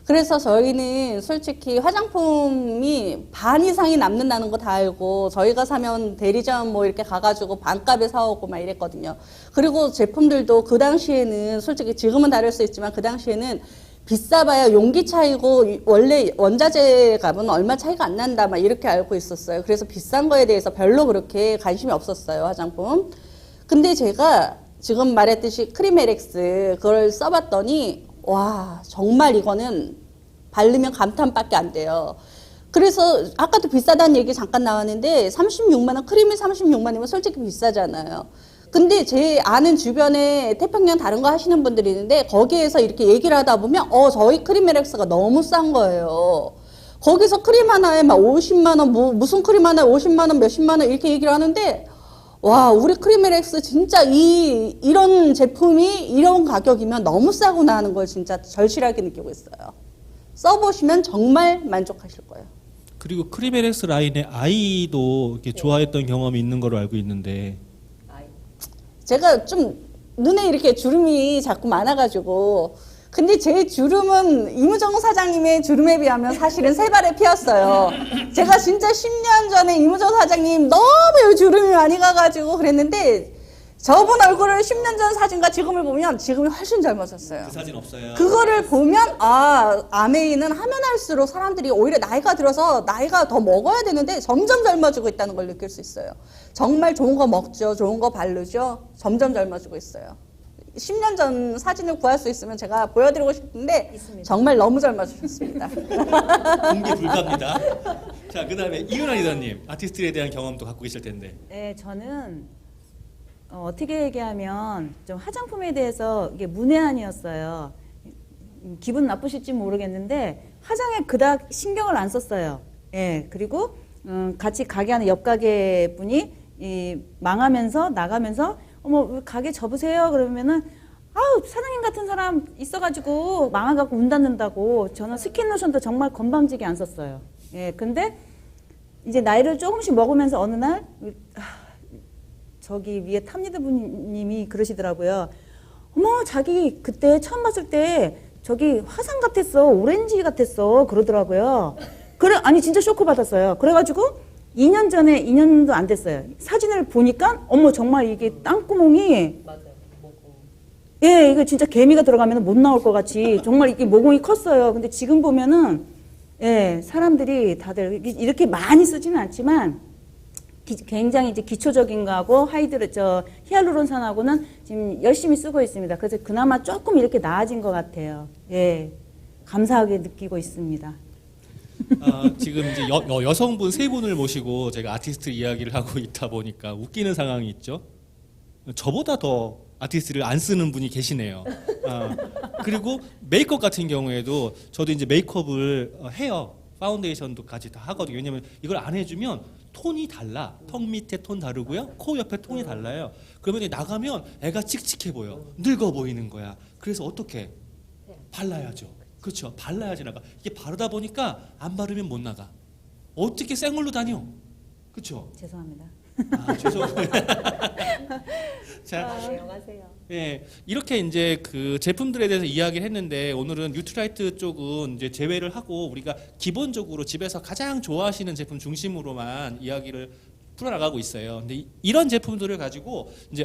Speaker 4: 그래서 저희는 솔직히 화장품이 반 이상이 남는다는 거 다 알고 저희가 사면 대리점 뭐 이렇게 가가지고 반값에 사오고 막 이랬거든요. 그리고 제품들도 그 당시에는 솔직히 지금은 다를 수 있지만 그 당시에는 비싸봐야 용기 차이고 원래 원자재 값은 얼마 차이가 안 난다 막 이렇게 알고 있었어요. 그래서 비싼 거에 대해서 별로 그렇게 관심이 없었어요, 화장품. 근데 제가 지금 말했듯이 크리메렉스 그걸 써봤더니 와 정말 이거는 바르면 감탄밖에 안 돼요. 그래서 아까도 비싸다는 얘기 잠깐 나왔는데 36만 원, 크림이 36만 원이면 솔직히 비싸잖아요. 근데 제 아는 주변에 태평양 다른 거 하시는 분들이 있는데 거기에서 이렇게 얘기를 하다 보면 저희 크림메렉스가 너무 싼 거예요. 거기서 크림 하나에 막 50만 원, 무슨 크림 하나에 50만 원, 몇십만 원 이렇게 얘기를 하는데 와, 우리 크림메렉스 진짜 이런 제품이 이런 가격이면 너무 싸구나 하는 걸 진짜 절실하게 느끼고 있어요. 써보시면 정말 만족하실 거예요.
Speaker 3: 그리고 크림에렉스 라인의 아이도 이렇게 좋아했던 경험이 있는 걸로 알고 있는데
Speaker 4: 제가 좀 눈에 이렇게 주름이 자꾸 많아가지고 근데 제 주름은 이무정 사장님의 주름에 비하면 사실은 세 발에 피었어요. 제가 진짜 10년 전에 이무정 사장님 너무 주름이 많이 가가지고 그랬는데 저분 얼굴을 10년 전 사진과 지금을 보면 지금이 훨씬 젊어졌어요.
Speaker 3: 그 사진 없어요.
Speaker 4: 그거를 보면 아메이는 하면 할수록 사람들이 오히려 나이가 들어서 나이가 더 먹어야 되는데 점점 젊어지고 있다는 걸 느낄 수 있어요. 정말 좋은 거 먹죠. 좋은 거 바르죠. 점점 젊어지고 있어요. 10년 전 사진을 구할 수 있으면 제가 보여드리고 싶은데
Speaker 6: 있습니다.
Speaker 4: 정말 너무 젊어지셨습니다.
Speaker 3: 공개 불가입니다. 자, 그다음에 이은하 리더님 아티스트에 대한 경험도 갖고 계실 텐데.
Speaker 6: 네, 저는 어떻게 얘기하면 좀 화장품에 대해서 이게 문외한이었어요. 기분 나쁘실지 모르겠는데 화장에 그닥 신경을 안 썼어요. 예, 그리고 같이 가게 하는 옆 가게 분이 망하면서 나가면서 어머 가게 접으세요 그러면은 아우 사장님 같은 사람 있어가지고 망해갖고 문 닫는다고 저는 스킨 로션도 정말 건방지게 안 썼어요. 예, 근데 이제 나이를 조금씩 먹으면서 어느 날 저기 위에 탑리더 분님이 그러시더라고요. 어머 자기 그때 처음 봤을 때 저기 화상 같았어, 오렌지 같았어 그러더라고요. 그래 아니 진짜 쇼크 받았어요. 그래가지고 2년도 안 됐어요. 사진을 보니까 어머 정말 이게 땅구멍이 예 이거 진짜 개미가 들어가면 못 나올 것 같이 정말 이게 모공이 컸어요. 근데 지금 보면은 예 사람들이 다들 이렇게 많이 쓰지는 않지만 굉장히 이제 기초적인 거하고 히알루론산하고는 지금 열심히 쓰고 있습니다. 그래서 그나마 조금 이렇게 나아진 것 같아요. 예 감사하게 느끼고 있습니다.
Speaker 3: 지금 이제 여성분 세 분을 모시고 제가 아티스트 이야기를 하고 있다 보니까 웃기는 상황이 있죠. 저보다 더 아티스트를 안 쓰는 분이 계시네요. 그리고 메이크업 같은 경우에도 저도 이제 메이크업을 해요. 파운데이션도 같이 다 하거든요. 왜냐면 이걸 안 해주면 톤이 달라. 턱 밑에 톤 다르고요. 코 옆에 톤이 달라요. 그러면 나가면 애가 칙칙해 보여. 늙어 보이는 거야. 그래서 어떻게? 발라야죠. 그렇죠. 발라야지 나가. 이게 바르다 보니까 안 바르면 못 나가. 어떻게 생얼로 다녀? 그렇죠.
Speaker 6: 죄송합니다.
Speaker 3: 죄송합니다. 자,
Speaker 5: 내용하세요.
Speaker 3: 예, 이렇게 이제 그 제품들에 대해서 이야기를 했는데 오늘은 뉴트라이트 쪽은 이제 제외를 하고 우리가 기본적으로 집에서 가장 좋아하시는 제품 중심으로만 이야기를 풀어나가고 있어요. 근데 이런 제품들을 가지고 이제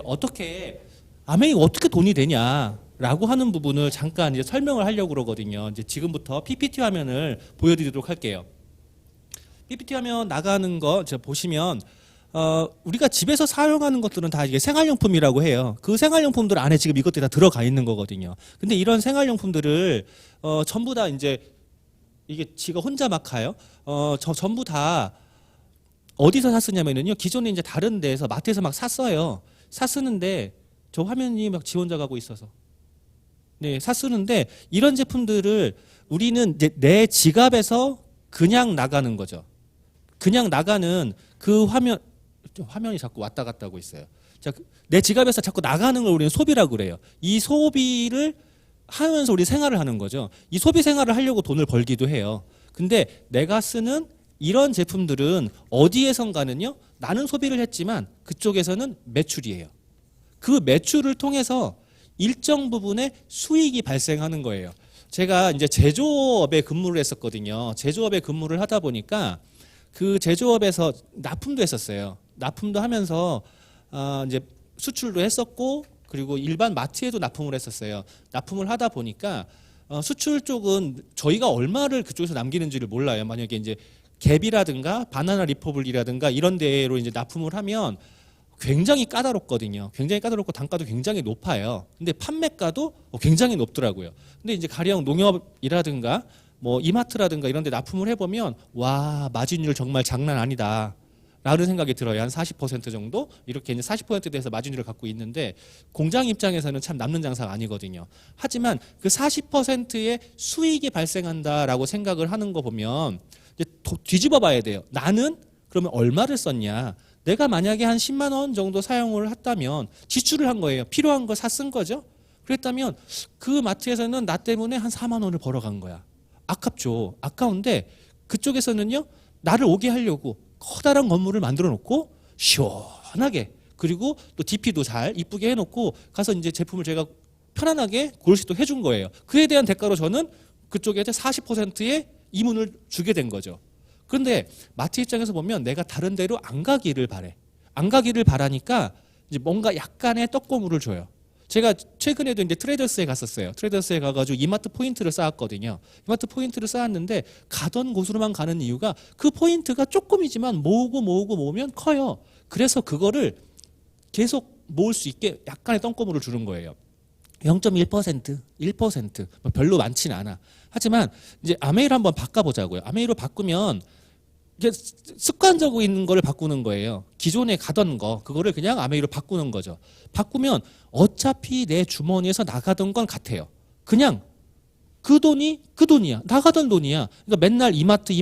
Speaker 3: 아메이 어떻게 돈이 되냐라고 하는 부분을 잠깐 이제 설명을 하려고 그러거든요. 이제 지금부터 PPT 화면을 보여드리도록 할게요. PPT 화면 나가는 거 제가 보시면 우리가 집에서 사용하는 것들은 다 이게 생활용품이라고 해요. 그 생활용품들 안에 지금 이것들이 다 들어가 있는 거거든요. 근데 이런 생활용품들을 전부 다 이제 이게 지가 혼자 막 가요. 전부 다 어디서 샀으냐면요. 기존에 이제 다른 데에서 마트에서 막 샀어요. 샀쓰는데 저 화면이 막 지원자 가고 있어서. 네, 샀쓰는데 이런 제품들을 우리는 이제 내 지갑에서 그냥 나가는 거죠. 그냥 나가는 그 화면이 자꾸 왔다 갔다 하고 있어요. 자, 내 지갑에서 자꾸 나가는 걸 우리는 소비라고 그래요. 이 소비를 하면서 우리 생활을 하는 거죠. 이 소비 생활을 하려고 돈을 벌기도 해요. 근데 내가 쓰는 이런 제품들은 어디에선가는요. 나는 소비를 했지만 그쪽에서는 매출이에요. 그 매출을 통해서 일정 부분의 수익이 발생하는 거예요. 제가 이제 제조업에 근무를 했었거든요. 제조업에 근무를 하다 보니까 그 제조업에서 납품도 했었어요. 납품도 하면서 이제 수출도 했었고 그리고 일반 마트에도 납품을 했었어요. 납품을 하다 보니까 수출 쪽은 저희가 얼마를 그쪽에서 남기는지를 몰라요. 만약에 이제 갭이라든가 바나나 리퍼블이라든가 이런 데로 이제 납품을 하면 굉장히 까다롭거든요. 굉장히 까다롭고 단가도 굉장히 높아요. 근데 판매가도 굉장히 높더라고요. 근데 이제 가령 농협이라든가 뭐 이마트라든가 이런 데 납품을 해보면 와 마진율 정말 장난 아니다 라는 생각이 들어요. 한 40% 정도 이렇게 이제 40%에 대해서 마진율을 갖고 있는데 공장 입장에서는 참 남는 장사가 아니거든요. 하지만 그 40%의 수익이 발생한다라고 생각을 하는 거 보면 이제 뒤집어 봐야 돼요. 나는 그러면 얼마를 썼냐? 내가 만약에 한 10만 원 정도 사용을 했다면 지출을 한 거예요. 필요한 거 사 쓴 거죠. 그랬다면 그 마트에서는 나 때문에 한 4만 원을 벌어간 거야. 아깝죠. 아까운데 그쪽에서는요. 나를 오게 하려고 커다란 건물을 만들어 놓고 시원하게 그리고 또 DP도 잘 이쁘게 해놓고 가서 이제 제품을 제가 편안하게 고를 수 있도록 해준 거예요. 그에 대한 대가로 저는 그쪽에 40%의 이문을 주게 된 거죠. 그런데 마트 입장에서 보면 내가 다른 데로 안 가기를 바래. 안 가기를 바라니까 이제 뭔가 약간의 떡고물을 줘요. 제가 최근에도 이제 트레이더스에 갔었어요. 트레이더스에 가가지고 이마트 포인트를 쌓았거든요. 이마트 포인트를 쌓았는데 가던 곳으로만 가는 이유가 그 포인트가 조금이지만 모으면 커요. 그래서 그거를 계속 모을 수 있게 약간의 떡고물을 주는 거예요. 0.1%, 1%, 별로 많지는 않아. 하지만 이제 아메이로 한번 바꿔보자고요. 아메이로 바꾸면 이게 습관적으로 있는 거를 바꾸는 거예요. 기존에 가던 거 그거를 그냥 아메이로 바꾸는 거죠. 바꾸면 어차피 내 주머니에서 나가던 건 같아요. 그냥 그 돈이 그 돈이야. 나가던 돈이야. 그러니까 맨날 이마트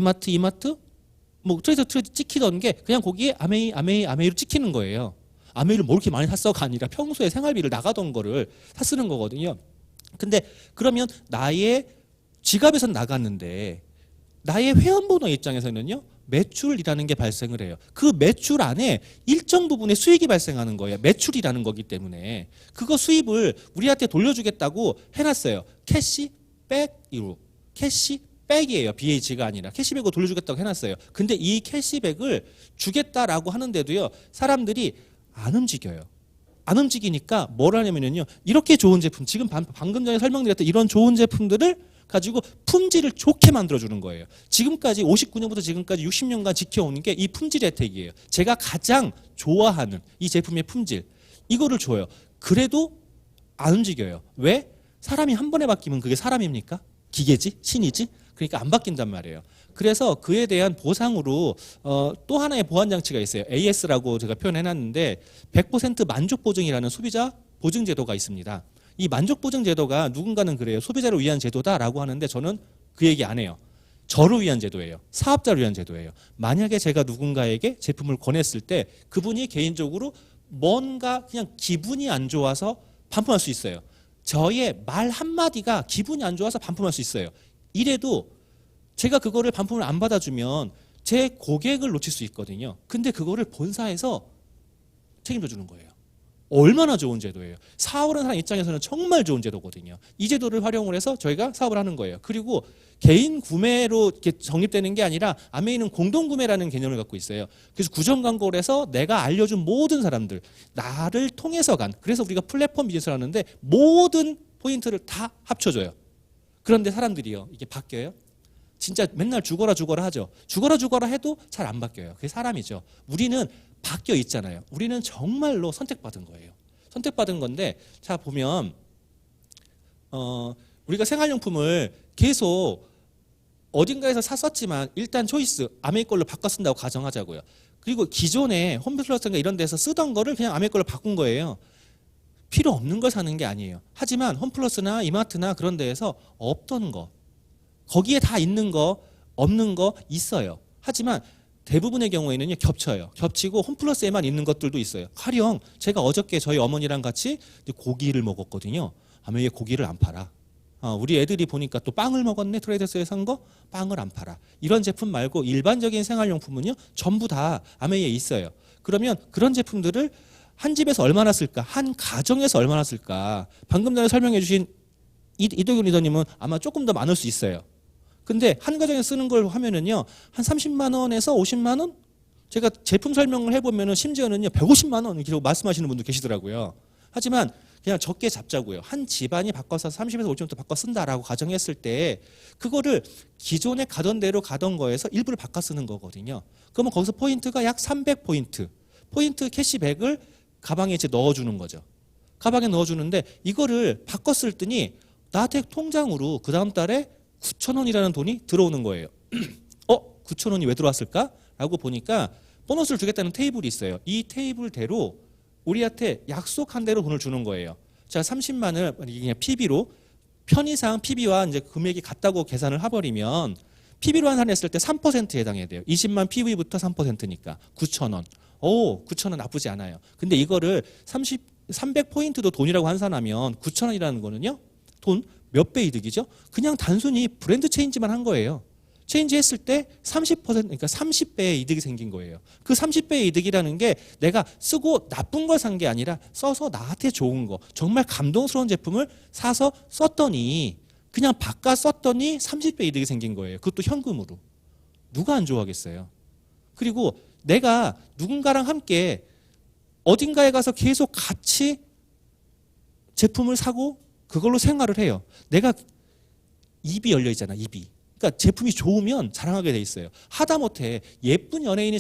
Speaker 3: 뭐 트레이드 찍히던 게 그냥 거기에 아메이로 찍히는 거예요. 아메이를 뭐 이렇게 많이 샀어가 아니라 평소에 생활비를 나가던 거를 사 쓰는 거거든요. 근데 그러면 나의 지갑에선 나갔는데 나의 회원번호 입장에서는요. 매출이라는 게 발생을 해요. 그 매출 안에 일정 부분의 수익이 발생하는 거예요. 매출이라는 거기 때문에 그거 수입을 우리한테 돌려주겠다고 해놨어요. 캐시백으로. 캐시백이에요. BH가 아니라 캐시백으로 돌려주겠다고 해놨어요. 근데 이 캐시백을 주겠다라고 하는데도요. 사람들이 안 움직여요. 안 움직이니까 뭘 하냐면요. 이렇게 좋은 제품, 지금 방금 전에 설명드렸던 이런 좋은 제품들을 가지고 품질을 좋게 만들어주는 거예요. 지금까지 59년부터 지금까지 60년간 지켜오는 게 이 품질 혜택이에요. 제가 가장 좋아하는 이 제품의 품질. 이거를 줘요. 그래도 안 움직여요. 왜? 사람이 한 번에 바뀌면 그게 사람입니까? 기계지? 신이지? 그러니까 안 바뀐단 말이에요. 그래서 그에 대한 보상으로 또 하나의 보완장치가 있어요. AS라고 제가 표현해놨는데 100% 만족 보증이라는 소비자 보증 제도가 있습니다. 이 만족 보증 제도가 누군가는 그래요. 소비자를 위한 제도다라고 하는데 저는 그 얘기 안 해요. 저를 위한 제도예요. 사업자를 위한 제도예요. 만약에 제가 누군가에게 제품을 권했을 때 그분이 개인적으로 뭔가 그냥 기분이 안 좋아서 반품할 수 있어요. 저의 말 한마디가 기분이 안 좋아서 반품할 수 있어요. 이래도 제가 그거를 반품을 안 받아주면 제 고객을 놓칠 수 있거든요. 근데 그거를 본사에서 책임져 주는 거예요. 얼마나 좋은 제도예요. 사업을 하는 사람 입장에서는 정말 좋은 제도거든요. 이 제도를 활용을 해서 저희가 사업을 하는 거예요. 그리고 개인 구매로 이렇게 적립되는 게 아니라 아메이는 공동구매라는 개념을 갖고 있어요. 그래서 구정 광고를 해서 내가 알려준 모든 사람들, 나를 통해서 간, 그래서 우리가 플랫폼 비즈니스를 하는데 모든 포인트를 다 합쳐줘요. 그런데 사람들이요, 이게 바뀌어요? 진짜 맨날 죽어라 하죠. 죽어라 해도 잘 안 바뀌어요. 그게 사람이죠. 우리는 바뀌어 있잖아요. 우리는 정말로 선택받은 거예요. 선택받은 건데, 자 보면 우리가 생활용품을 계속 어딘가에서 샀었지만 일단 초이스 아메이 걸로 바꿔 쓴다고 가정하자고요. 그리고 기존에 홈플러스인가 이런 데서 쓰던 거를 그냥 아메이 걸로 바꾼 거예요. 필요 없는 걸 사는 게 아니에요. 하지만 홈플러스나 이마트나 그런 데에서 없던 거, 거기에 다 있는 거, 없는 거 있어요. 하지만 대부분의 경우에는요, 겹쳐요. 겹치고 홈플러스에만 있는 것들도 있어요. 가령 제가 어저께 저희 어머니랑 같이 고기를 먹었거든요. 아메이에 고기를 안 팔아. 우리 애들이 보니까 또 빵을 먹었네. 트레이더스에 산 거 빵을 안 팔아. 이런 제품 말고 일반적인 생활용품은요, 전부 다 아메이에 있어요. 그러면 그런 제품들을 한 집에서 얼마나 쓸까? 한 가정에서 얼마나 쓸까? 방금 전에 설명해 주신 이도균 리더님은 아마 조금 더 많을 수 있어요. 근데 한 가정에 쓰는 걸 하면은요, 한 30만 원에서 50만 원? 제가 제품 설명을 해보면은 심지어는요, 150만 원 이렇게 말씀하시는 분도 계시더라고요. 하지만 그냥 적게 잡자고요. 한 집안이 바꿔서 30에서 50만 원 바꿔 쓴다라고 가정했을 때 그거를 기존에 가던 대로 가던 거에서 일부를 바꿔 쓰는 거거든요. 그러면 거기서 포인트가 약 300포인트. 포인트 캐시백을 가방에 이제 넣어주는 거죠. 가방에 넣어주는데 이거를 바꿔 쓸 때니 나한테 통장으로 그 다음 달에 9,000원이라는 돈이 들어오는 거예요. 9,000원이 왜 들어왔을까? 라고 보니까 보너스를 주겠다는 테이블이 있어요. 이 테이블대로 우리한테 약속한 대로 돈을 주는 거예요. 자, 30만을 그냥 PB로 편의상 PB와 이제 금액이 같다고 계산을 해버리면 PB로 환산했을 때 3%에 해당해야 돼요. 20만 PB부터 3%니까 9,000원. 9,000원 나쁘지 않아요. 근데 이거를 300포인트도 돈이라고 환산하면 9,000원이라는 거는요. 돈 몇 배 이득이죠? 그냥 단순히 브랜드 체인지만 한 거예요. 체인지 했을 때 30%, 그러니까 30배의 이득이 생긴 거예요. 그 30배의 이득이라는 게 내가 쓰고 나쁜 걸 산 게 아니라 써서 나한테 좋은 거, 정말 감동스러운 제품을 사서 썼더니 그냥 바꿔 썼더니 30배 이득이 생긴 거예요. 그것도 현금으로. 누가 안 좋아하겠어요? 그리고 내가 누군가랑 함께 어딘가에 가서 계속 같이 제품을 사고 그걸로 생활을 해요. 내가 입이 열려 있잖아, 입이. 그러니까 제품이 좋으면 자랑하게 돼 있어요. 하다못해 예쁜 연예인이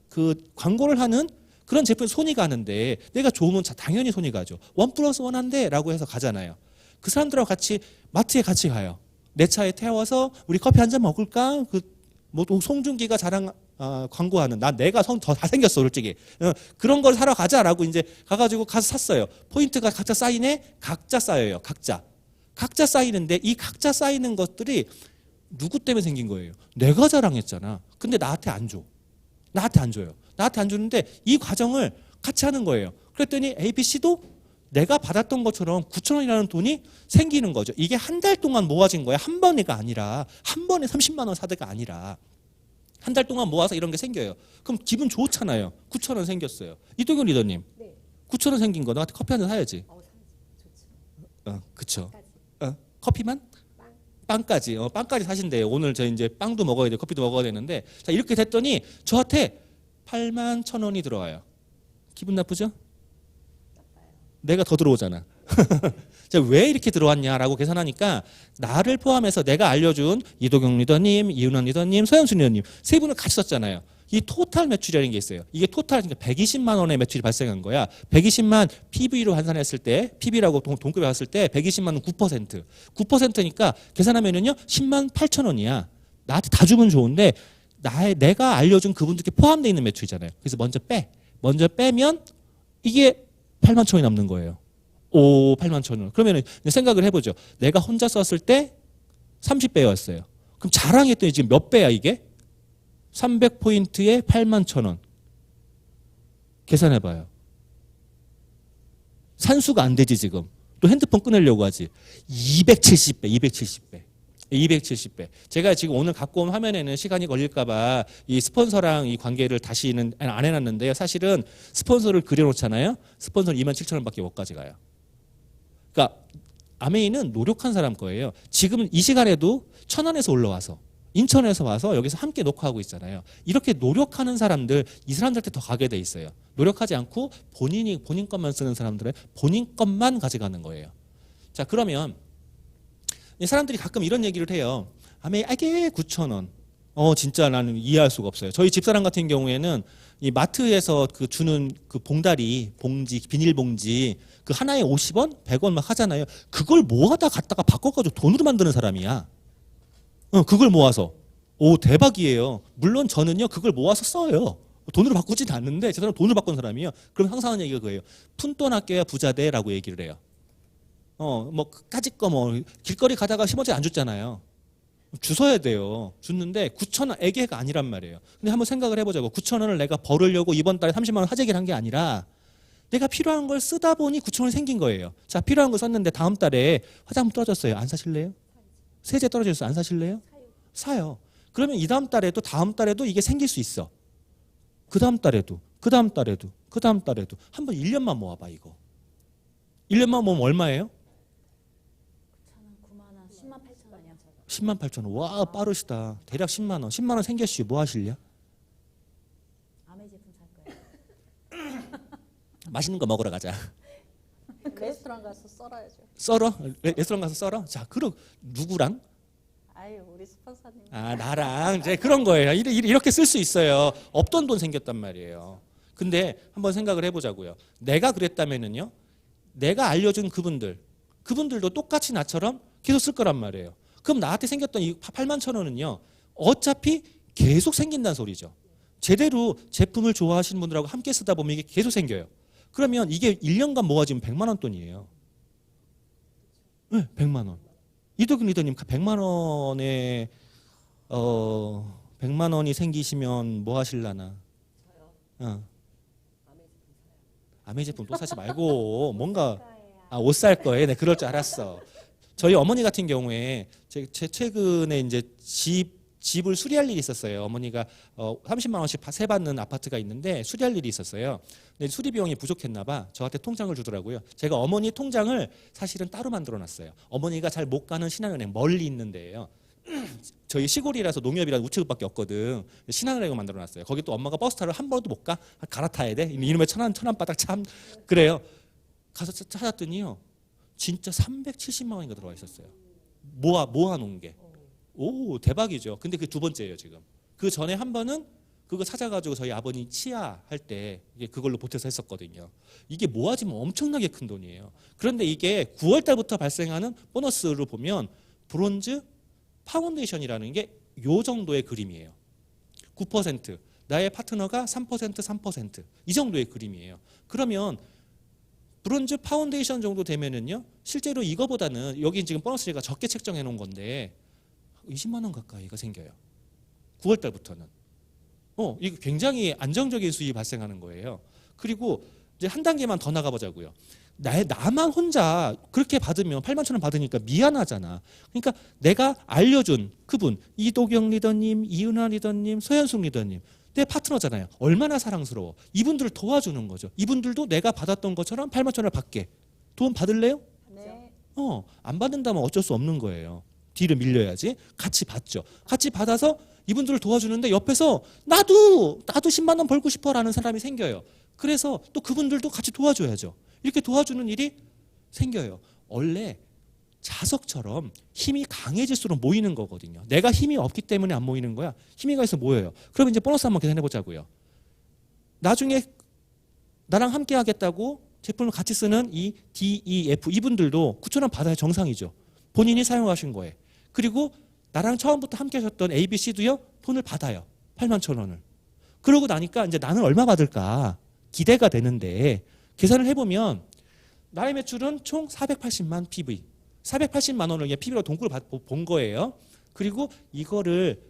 Speaker 3: 그 광고를 하는 그런 제품 손이 가는데 내가 좋으면 당연히 손이 가죠. 1+1 한대 라고 해서 가잖아요. 그 사람들하고 같이 마트에 같이 가요. 내 차에 태워서 우리 커피 한 잔 먹을까? 뭐 송중기가 광고하는 내가 더 잘생겼어 솔직히 그런 걸 사러 가자라고 이제 가가지고 가서 샀어요. 포인트가 각자 쌓이네. 각자 쌓여요. 각자 쌓이는데 이 각자 쌓이는 것들이 누구 때문에 생긴 거예요? 내가 자랑했잖아. 근데 나한테 안 줘. 나한테 안 줘요. 나한테 안 주는데 이 과정을 같이 하는 거예요. 그랬더니 ABC도 내가 받았던 것처럼 9,000원이라는 돈이 생기는 거죠. 이게 한 달 동안 모아진 거야. 한 번에가 아니라 한 번에 30만 원 사대가 아니라 한 달 동안 모아서 이런 게 생겨요. 그럼 기분 좋잖아요. 9,000원 생겼어요. 이동현 리더님,
Speaker 5: 네.
Speaker 3: 9,000원 생긴 거 나한테 커피 한 잔 사야지.
Speaker 5: 좋죠.
Speaker 3: 그쵸. 커피만? 빵까지. 빵까지 사신대요. 오늘 저 이제 빵도 먹어야 돼, 커피도 먹어야 되는데, 자 이렇게 됐더니 저한테 81,000원이 들어와요. 기분 나쁘죠? 내가 더 들어오잖아. 자, 왜 이렇게 들어왔냐라고 계산하니까 나를 포함해서 내가 알려준 이도경 리더님, 이은원 리더님, 서현순 리더님 세 분을 같이 썼잖아요. 이 토탈 매출이라는 게 있어요. 이게 토탈 그러니까 120만 원의 매출이 발생한 거야. 120만 PB로 환산했을 때, PB라고 동급에 봤을 때 120만 원 9%. 9%니까 계산하면은요 10만 8천 원이야. 나한테 다 주면 좋은데 내가 알려준 그분들께 포함되어 있는 매출이잖아요. 그래서 먼저 빼면 이게 8만 천 원이 남는 거예요. 8만 천 원. 그러면 생각을 해보죠. 내가 혼자 썼을 때 30배였어요. 그럼 자랑했더니 지금 몇 배야 이게? 300포인트에 8만 천 원. 계산해봐요. 산수가 안 되지 지금. 또 핸드폰 끊으려고 하지. 270배. 제가 지금 오늘 갖고 온 화면에는 시간이 걸릴까봐 이 스폰서랑 이 관계를 다시는 안 해놨는데요. 사실은 스폰서를 그려놓잖아요. 스폰서는 27,000원밖에 못 가져가요. 그러니까 아메이는 노력한 사람 거예요. 지금 이 시간에도 천안에서 올라와서 인천에서 와서 여기서 함께 녹화하고 있잖아요. 이렇게 노력하는 사람들, 이 사람들한테 더 가게 돼 있어요. 노력하지 않고 본인 것만 쓰는 사람들은 본인 것만 가져가는 거예요. 자, 그러면 사람들이 가끔 이런 얘기를 해요. 아메이, 이게 9,000원. 진짜 나는 이해할 수가 없어요. 저희 집사람 같은 경우에는 이 마트에서 그 주는 그 봉지, 비닐봉지 그 하나에 50원, 100원 막 하잖아요. 그걸 모아다 갖다가 바꿔가지고 돈으로 만드는 사람이야. 그걸 모아서. 대박이에요. 물론 저는요, 그걸 모아서 써요. 돈으로 바꾸진 않는데, 제 사람은 돈으로 바꾼 사람이에요. 그럼 항상 하는 얘기가 그거예요. 푼돈 아껴야 부자 돼라고 얘기를 해요. 까짓 거 길거리 가다가 10원짜리 안 줬잖아요. 주워야 돼요. 줬는데 9,000원 애개가 아니란 말이에요. 근데 한번 생각을 해보자고. 9,000원을 내가 벌으려고 이번 달에 30만 원 사재기를 한 게 아니라 내가 필요한 걸 쓰다 보니 9,000원이 생긴 거예요. 자, 필요한 거 썼는데 다음 달에 화장품 떨어졌어요. 안 사실래요? 세제 떨어졌어요. 안 사실래요? 사요. 그러면 이 다음 달에도 다음 달에도 이게 생길 수 있어. 그 다음 달에도 한번 1년만 모아봐 이거. 1년만 모으면 얼마예요? 10만 8천 원. 와, 빠르시다. 대략 10만 원. 10만 원 생겼시. 뭐 하실려?
Speaker 6: 아메이 제품 살 거예요.
Speaker 3: 맛있는 거 먹으러 가자.
Speaker 4: 레스토랑 가서 썰어야죠.
Speaker 3: 썰어? 레스토랑 가서 썰어? 자, 그럼 누구랑?
Speaker 4: 아유, 우리 스폰서님.
Speaker 3: 나랑 이제 그런 거예요. 이렇게 쓸 수 있어요. 없던 돈 생겼단 말이에요. 근데 한번 생각을 해보자고요. 내가 그랬다면은요. 내가 알려준 그분들도 똑같이 나처럼 계속 쓸 거란 말이에요. 그럼 나한테 생겼던 이 81,000원은요. 어차피 계속 생긴다는 소리죠. 제대로 제품을 좋아하시는 분들하고 함께 쓰다 보면 이게 계속 생겨요. 그러면 이게 1년간 모아지면 100만 원 돈이에요. 네, 100만 원. 이도균 리더님 100만 원에 100만 원이 생기시면 뭐 하실라나? 아메 제품 또 사지 말고 뭔가 옷 살 거예요. 네, 그럴 줄 알았어. 저희 어머니 같은 경우에 제 최근에 이제 집을 수리할 일이 있었어요. 어머니가 30만 원씩 세받는 아파트가 있는데 수리할 일이 있었어요. 근데 수리 비용이 부족했나 봐. 저한테 통장을 주더라고요. 제가 어머니 통장을 사실은 따로 만들어 놨어요. 어머니가 잘 못 가는 신한은행 멀리 있는 데예요. 저희 시골이라서 농협이라 우체국밖에 없거든. 신한은행을 만들어 놨어요. 거기 또 엄마가 버스 타러 한 번도 못 가? 갈아타야 돼? 이놈의 천안바닥 참 그래요. 가서 찾았더니요. 진짜 370만 원인가 들어와 있었어요. 모아놓은 게. 오, 대박이죠. 근데 그게 두 번째예요, 지금. 그 전에 한 번은 그거 찾아가지고 저희 아버님 치아할 때 이게 그걸로 보태서 했었거든요. 이게 모아지면 엄청나게 큰 돈이에요. 그런데 이게 9월 달부터 발생하는 보너스로 보면 브론즈 파운데이션이라는 게 요 정도의 그림이에요. 9%. 나의 파트너가 3%. 이 정도의 그림이에요. 그러면 브론즈 파운데이션 정도 되면은요. 실제로 이거보다는 여기 지금 보너스가 적게 책정해 놓은 건데 20만 원 가까이가 생겨요. 9월 달부터는. 이거 굉장히 안정적인 수익이 발생하는 거예요. 그리고 이제 한 단계만 더 나가보자고요. 나만 혼자 그렇게 받으면 81,000원 받으니까 미안하잖아. 그러니까 내가 알려준 그분 이도경 리더님, 이은하 리더님, 서현숙 리더님 내 파트너잖아요. 얼마나 사랑스러워. 이분들을 도와주는 거죠. 이분들도 내가 받았던 것처럼 81,000원을 받게. 도움 받을래요?
Speaker 6: 네.
Speaker 3: 안 받는다면 어쩔 수 없는 거예요. 뒤를 밀려야지. 같이 받죠. 같이 받아서 이분들을 도와주는데 옆에서 나도 10만 원 벌고 싶어라는 사람이 생겨요. 그래서 또 그분들도 같이 도와줘야죠. 이렇게 도와주는 일이 생겨요. 원래 자석처럼 힘이 강해질수록 모이는 거거든요. 내가 힘이 없기 때문에 안 모이는 거야. 힘이 가서 모여요. 그럼 이제 보너스 한번 계산해 보자고요. 나중에 나랑 함께 하겠다고 제품을 같이 쓰는 이 DEF 이분들도 9,000원 받아야 정상이죠. 본인이 사용하신 거에. 그리고 나랑 처음부터 함께 하셨던 ABC도요. 돈을 받아요. 81,000원을. 그러고 나니까 이제 나는 얼마 받을까 기대가 되는데 계산을 해보면 나의 매출은 총 480만 PV. 480만 원을 그냥 PV로 돈구를 본 거예요. 그리고 이거를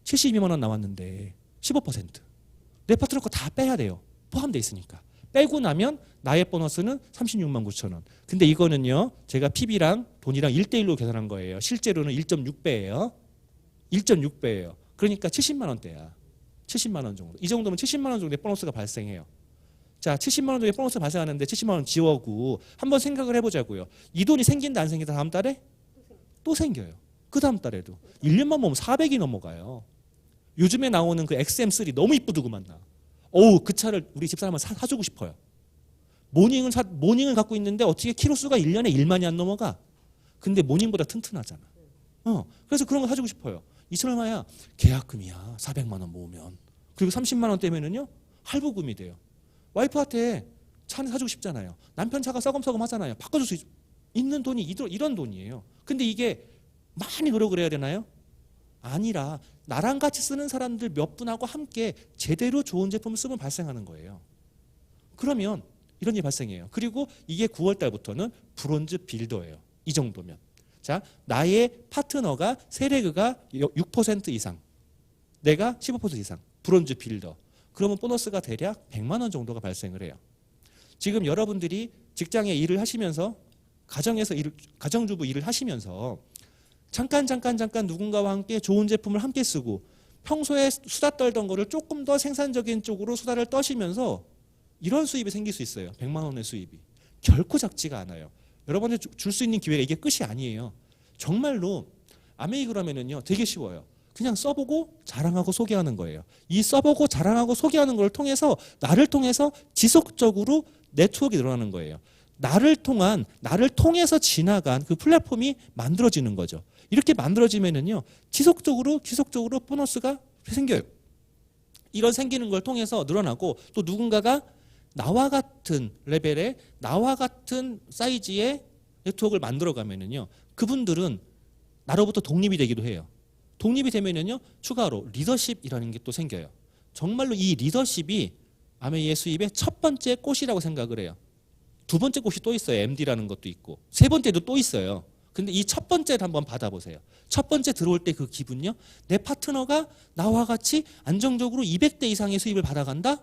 Speaker 3: 72만 원 나왔는데 15%. 내 파트너 거 다 빼야 돼요. 포함되어 있으니까. 빼고 나면 나의 보너스는 36만 9천 원. 근데 이거는요. 제가 PB랑 돈이랑 1대1로 계산한 거예요. 실제로는 1.6배예요. 1.6배예요. 그러니까 70만 원대야. 70만 원 정도. 이 정도면 70만 원 정도의 보너스가 발생해요. 자, 70만 원 정도의 보너스 발생하는데 70만 원 지워고 한번 생각을 해보자고요. 이 돈이 생긴다 안 생긴다 다음 달에? 또 생겨요. 그 다음 달에도. 1년만 보면 400이 넘어가요. 요즘에 나오는 그 XM3 너무 이쁘더구만 나. 그 차를 우리 집사람은 사주고 싶어요. 모닝을 갖고 있는데 어떻게 키로수가 1년에 1만이 안 넘어가? 근데 모닝보다 튼튼하잖아. 그래서 그런 거 사주고 싶어요. 이천 얼마야? 계약금이야. 400만 원 모으면. 그리고 30만 원 떼면은요 할부금이 돼요. 와이프한테 차는 사주고 싶잖아요. 남편 차가 썩엄썩엄 하잖아요. 바꿔줄 수 있는 돈이 이런 돈이에요. 근데 이게 많이 노력을 해야 되나요? 아니라 나랑 같이 쓰는 사람들 몇 분하고 함께 제대로 좋은 제품을 쓰면 발생하는 거예요. 그러면 이런 일이 발생해요. 그리고 이게 9월 달부터는 브론즈 빌더예요. 이 정도면. 자, 나의 파트너가 세레그가 6% 이상, 내가 15% 이상, 브론즈 빌더. 그러면 보너스가 대략 100만 원 정도가 발생을 해요. 지금 여러분들이 직장에 일을 하시면서 가정주부 일을 하시면서 잠깐 누군가와 함께 좋은 제품을 함께 쓰고 평소에 수다 떨던 거를 조금 더 생산적인 쪽으로 수다를 떠시면서 이런 수입이 생길 수 있어요. 100만 원의 수입이. 결코 작지가 않아요. 여러분한테 줄 수 있는 기회가 이게 끝이 아니에요. 정말로 아메이그라면은요 되게 쉬워요. 그냥 써보고 자랑하고 소개하는 거예요. 이 써보고 자랑하고 소개하는 걸 통해서 나를 통해서 지속적으로 네트워크가 늘어나는 거예요. 나를 통해서 지나간 그 플랫폼이 만들어지는 거죠. 이렇게 만들어지면은요 지속적으로 보너스가 생겨요. 이런 생기는 걸 통해서 늘어나고 또 누군가가 나와 같은 레벨의 나와 같은 사이즈의 네트워크를 만들어가면은요 그분들은 나로부터 독립이 되기도 해요. 독립이 되면요 추가로 리더십이라는 게 또 생겨요. 정말로 이 리더십이 아메이의 수입의 첫 번째 꽃이라고 생각을 해요. 두 번째 꽃이 또 있어요. MD라는 것도 있고 세 번째도 또 있어요. 근데 이 첫 번째를 한번 받아보세요. 첫 번째 들어올 때 그 기분요. 내 파트너가 나와 같이 안정적으로 200대 이상의 수입을 받아간다?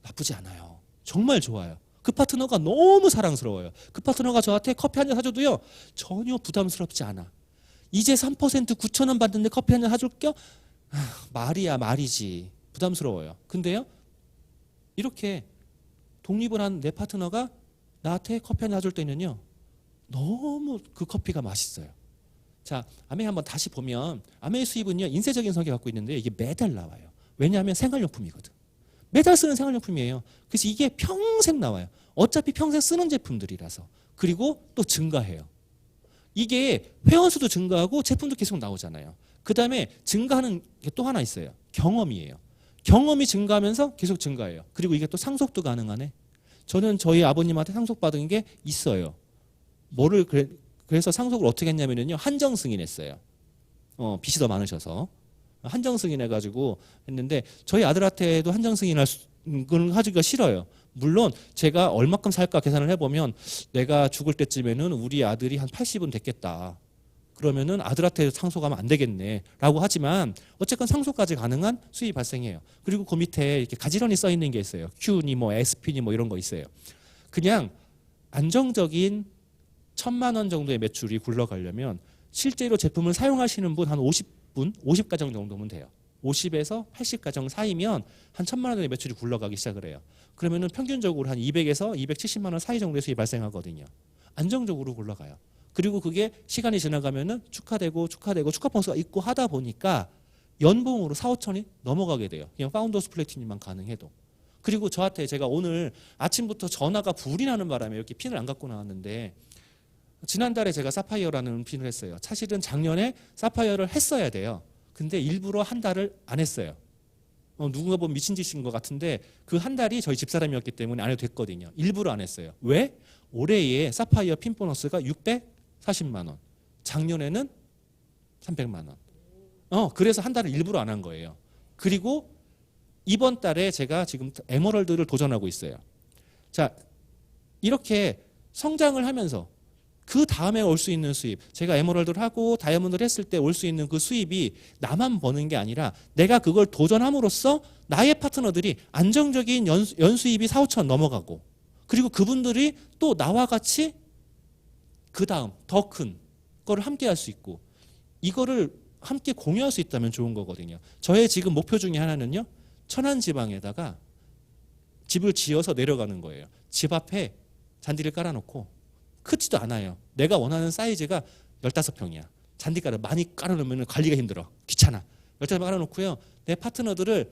Speaker 3: 나쁘지 않아요. 정말 좋아요. 그 파트너가 너무 사랑스러워요. 그 파트너가 저한테 커피 한 잔 사줘도요 전혀 부담스럽지 않아. 이제 3% 9,000원 받는데 커피 한 잔 사줄게요? 말이야 말이지. 부담스러워요. 근데요 이렇게 독립을 한 내 파트너가 나한테 커피 한 잔 사줄 때는요 너무 그 커피가 맛있어요. 자, 아메이 한번 다시 보면 아메이 수입은요 인쇄적인 성격 갖고 있는데 이게 매달 나와요. 왜냐하면 생활용품이거든. 매달 쓰는 생활용품이에요. 그래서 이게 평생 나와요. 어차피 평생 쓰는 제품들이라서. 그리고 또 증가해요. 이게 회원수도 증가하고 제품도 계속 나오잖아요. 그 다음에 증가하는 게 또 하나 있어요. 경험이에요. 경험이 증가하면서 계속 증가해요. 그리고 이게 또 상속도 가능하네. 저는 저희 아버님한테 상속받은 게 있어요. 그래서 상속을 어떻게 했냐면요. 한정 승인했어요. 빚이 더 많으셔서. 한정 승인해가지고 했는데 저희 아들한테도 한정 승인할 걸 하기가 싫어요. 물론 제가 얼마큼 살까 계산을 해보면 내가 죽을 때쯤에는 우리 아들이 한 80은 됐겠다. 그러면은 아들한테 상속하면 안 되겠네 라고 하지만 어쨌건 상속까지 가능한 수입이 발생해요. 그리고 그 밑에 이렇게 가지런히 써 있는 게 있어요. Q니 뭐 SP니 뭐 이런 거 있어요. 그냥 안정적인 1,000만 원 정도의 매출이 굴러가려면 실제로 제품을 사용하시는 분 한 50가정 정도면 돼요. 50에서 80가정 사이면 한 1,000만 원의 매출이 굴러가기 시작을 해요. 그러면은 평균적으로 한 200에서 270만 원 사이 정도의 수입이 발생하거든요. 안정적으로 굴러가요. 그리고 그게 시간이 지나가면은 축하되고 축하펑스가 있고 하다 보니까 연봉으로 4, 5천이 넘어가게 돼요. 그냥 파운더스 플래티님만 가능해도. 그리고 저한테 제가 오늘 아침부터 전화가 불이 나는 바람에 이렇게 핀을 안 갖고 나왔는데 지난달에 제가 사파이어라는 핀을 했어요. 사실은 작년에 사파이어를 했어야 돼요. 근데 일부러 한 달을 안 했어요. 누군가 보면 미친 짓인 것 같은데 그 한 달이 저희 집사람이었기 때문에 안 해도 됐거든요. 일부러 안 했어요. 왜? 올해의 사파이어 핀 보너스가 640만 원. 작년에는 300만 원. 그래서 한 달을 일부러 안 한 거예요. 그리고 이번 달에 제가 지금 에메랄드를 도전하고 있어요. 자, 이렇게 성장을 하면서 그 다음에 올 수 있는 수입, 제가 에메랄드를 하고 다이아몬드를 했을 때 올 수 있는 그 수입이 나만 버는 게 아니라 내가 그걸 도전함으로써 나의 파트너들이 안정적인 연수입이 4, 5천 넘어가고 그리고 그분들이 또 나와 같이 그 다음 더 큰 거를 함께 할 수 있고 이거를 함께 공유할 수 있다면 좋은 거거든요. 저의 지금 목표 중에 하나는요. 천안지방에다가 집을 지어서 내려가는 거예요. 집 앞에 잔디를 깔아놓고 크지도 않아요. 내가 원하는 사이즈가 15평이야. 잔디가를 많이 깔아놓으면 관리가 힘들어. 귀찮아. 15평 깔아놓고요. 내 파트너들을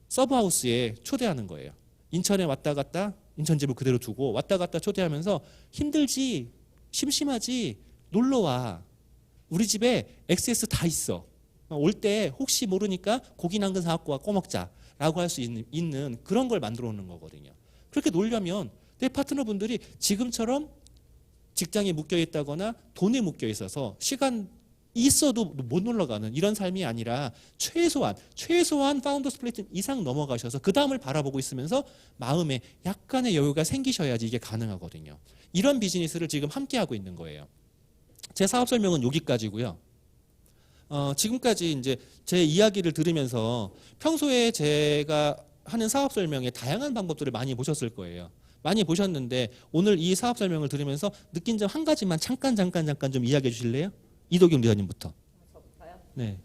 Speaker 3: 서브하우스에 초대하는 거예요. 인천에 왔다 갔다 인천 집을 그대로 두고 왔다 갔다 초대하면서 힘들지 심심하지 놀러와. 우리 집에 XS 다 있어. 올 때 혹시 모르니까 고기 남근 사갖고 와 꺼먹자 라고 할 수 있는 그런 걸 만들어 놓는 거거든요. 그렇게 놀려면 내 파트너분들이 지금처럼 직장에 묶여 있다거나 돈에 묶여 있어서 시간 있어도 못 놀러가는 이런 삶이 아니라 최소한 파운더스 플래티넘 이상 넘어가셔서 그 다음을 바라보고 있으면서 마음에 약간의 여유가 생기셔야지 이게 가능하거든요. 이런 비즈니스를 지금 함께 하고 있는 거예요. 제 사업 설명은 여기까지고요. 지금까지 이제 제 이야기를 들으면서 평소에 제가 하는 사업 설명의 다양한 방법들을 많이 보셨을 거예요. 많이 보셨는데 오늘 이 사업 설명을 들으면서 느낀 점 한 가지만 잠깐 좀 이야기해 주실래요? 이도경 리더님부터.
Speaker 5: 저부터요?
Speaker 3: 네.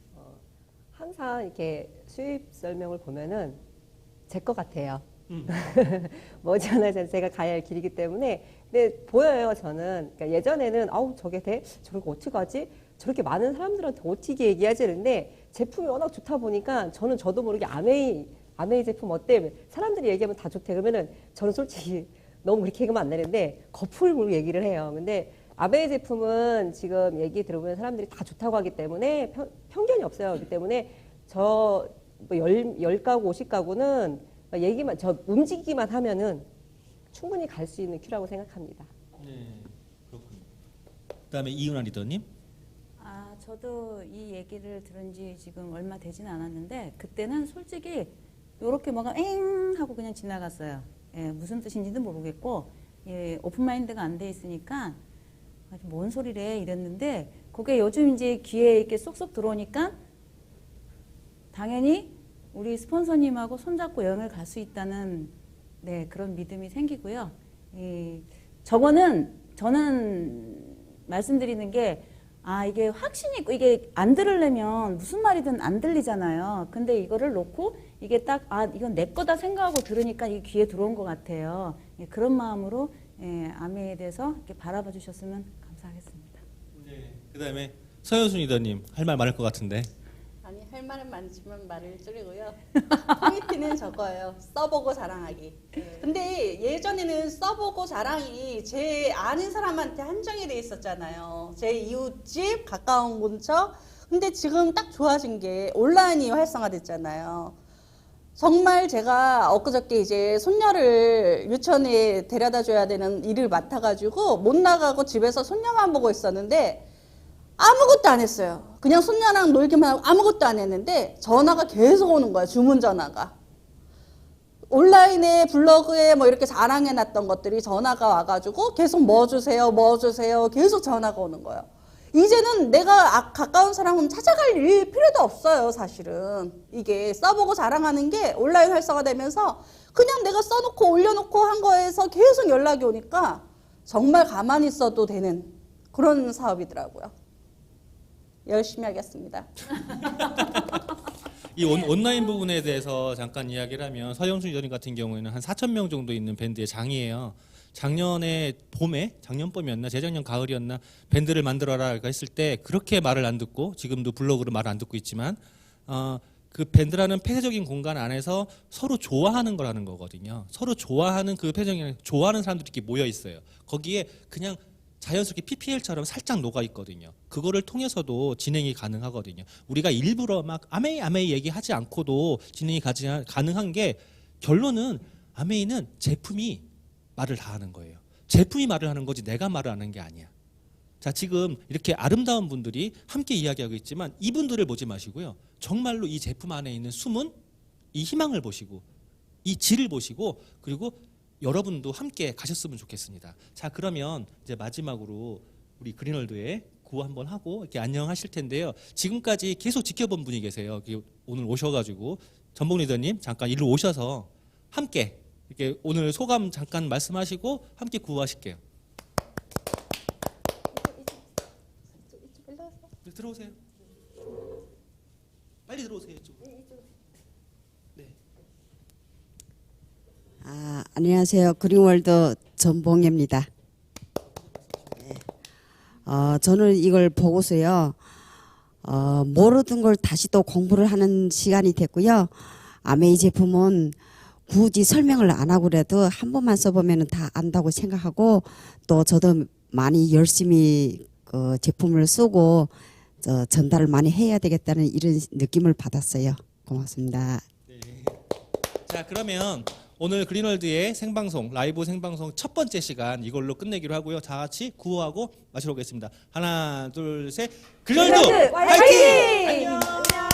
Speaker 5: 항상 이렇게 수입 설명을 보면은 제 것 같아요. 머지않아 제가 가야 할 길이기 때문에 근데 보여요 저는. 그러니까 예전에는 아우 저게 돼? 저렇게 어떻게 하지? 저렇게 많은 사람들한테 어떻게 얘기하지? 근데 제품이 워낙 좋다 보니까 저도 모르게 아메이 제품 어때? 사람들이 얘기하면 다 좋대. 그러면은 저는 솔직히 너무 그렇게 얘기하면 안 되는데 거풀로 얘기를 해요. 근데 아메이 제품은 지금 얘기 들어보면 사람들이 다 좋다고 하기 때문에 편견이 없어요. 그렇기 때문에 저 뭐 10가구, 50가구는 움직이기만 하면은 충분히 갈 수 있는 큐라고 생각합니다.
Speaker 3: 네, 그렇군요. 그다음에 이은하 리더님.
Speaker 6: 저도 이 얘기를 들은 지 지금 얼마 되진 않았는데 그때는 솔직히 이렇게 뭐가 엥 하고 그냥 지나갔어요. 예, 무슨 뜻인지도 모르겠고 예, 오픈마인드가 안 돼 있으니까 아주 뭔 소리래 이랬는데 그게 요즘 이제 귀에 이렇게 쏙쏙 들어오니까 당연히 우리 스폰서님하고 손잡고 여행을 갈 수 있다는 네, 그런 믿음이 생기고요. 저는 말씀드리는 게 이게 확신이 있고 이게 안 들으려면 무슨 말이든 안 들리잖아요. 근데 이거를 놓고 이게 딱 이건 내 거다 생각하고 들으니까 이게 귀에 들어온 것 같아요. 예, 그런 마음으로 아메에 대해서 이렇게 바라봐 주셨으면 감사하겠습니다.
Speaker 3: 네. 그다음에 서현순 리더님 할 말 많을 것 같은데.
Speaker 4: 아니 할 말은 많지만 말을 줄이고요. 포인트는 저거예요. 써보고 자랑하기. 근데 예전에는 써보고 자랑이 제 아는 사람한테 한정이 돼 있었잖아요. 제 이웃집, 가까운 근처. 근데 지금 딱 좋아진 게 온라인이 활성화됐잖아요. 정말 제가 엊그저께 이제 손녀를 유치원에 데려다 줘야 되는 일을 맡아가지고 못 나가고 집에서 손녀만 보고 있었는데 아무것도 안 했어요. 그냥 손녀랑 놀기만 하고 아무것도 안 했는데 전화가 계속 오는 거야. 주문 전화가. 온라인에 블로그에 뭐 이렇게 자랑해놨던 것들이 전화가 와가지고 계속 뭐 주세요 계속 전화가 오는 거예요. 이제는 내가 가까운 사람은 찾아갈 필요도 없어요. 사실은 이게 써보고 자랑하는 게 온라인 활성화되면서 그냥 내가 써놓고 올려놓고 한 거에서 계속 연락이 오니까 정말 가만히 있어도 되는 그런 사업이더라고요. 열심히 하겠습니다.
Speaker 3: 이 온라인 부분에 대해서 잠깐 이야기를 하면 서영순 리더님 같은 경우에는 한 4,000명 정도 있는 밴드의 장이에요. 작년에 봄에 작년봄이었나 재작년 가을이었나 밴드를 만들어라 했을 때 그렇게 말을 안 듣고 지금도 블로그로 말을 안 듣고 있지만 그 밴드라는 폐쇄적인 공간 안에서 서로 좋아하는 거라는 거거든요. 서로 좋아하는 그 폐쇄적인 좋아하는 사람들이 이렇게 모여 있어요. 거기에 그냥 자연스럽게 PPL처럼 살짝 녹아 있거든요. 그거를 통해서도 진행이 가능하거든요. 우리가 일부러 막 아메이 얘기하지 않고도 진행이 가능한 게 결론은 아메이는 제품이 말을 다 하는 거예요. 제품이 말을 하는 거지 내가 말을 하는 게 아니야. 자, 지금 이렇게 아름다운 분들이 함께 이야기하고 있지만 이분들을 보지 마시고요. 정말로 이 제품 안에 있는 숨은 이 희망을 보시고 이 질을 보시고 그리고 여러분도 함께 가셨으면 좋겠습니다. 자, 그러면 이제 마지막으로 우리 그린월드에 구호 한번 하고 이렇게 안녕하실 텐데요. 지금까지 계속 지켜본 분이 계세요. 오늘 오셔가지고 전복 리더님 잠깐 일로 오셔서 함께 이렇게 오늘 소감 잠깐 말씀하시고 함께 구호하실게요. 들어오세요. 빨리 들어오세요. 이쪽으로. 네.
Speaker 7: 안녕하세요. 그린월드 전봉예입니다. 네. 저는 이걸 보고서요. 모르던 걸 다시 또 공부를 하는 시간이 됐고요. 아메이 제품은 굳이 설명을 안 하고 그래도 한 번만 써보면 다 안다고 생각하고 또 저도 많이 열심히 그 제품을 쓰고 전달을 많이 해야 되겠다는 이런 느낌을 받았어요. 고맙습니다.
Speaker 3: 네. 자, 그러면 오늘 그린월드의 생방송, 라이브 생방송 첫 번째 시간 이걸로 끝내기로 하고요. 다 같이 구호하고 마치러 오겠습니다. 하나, 둘, 셋. 그린월드 화이팅! 안녕!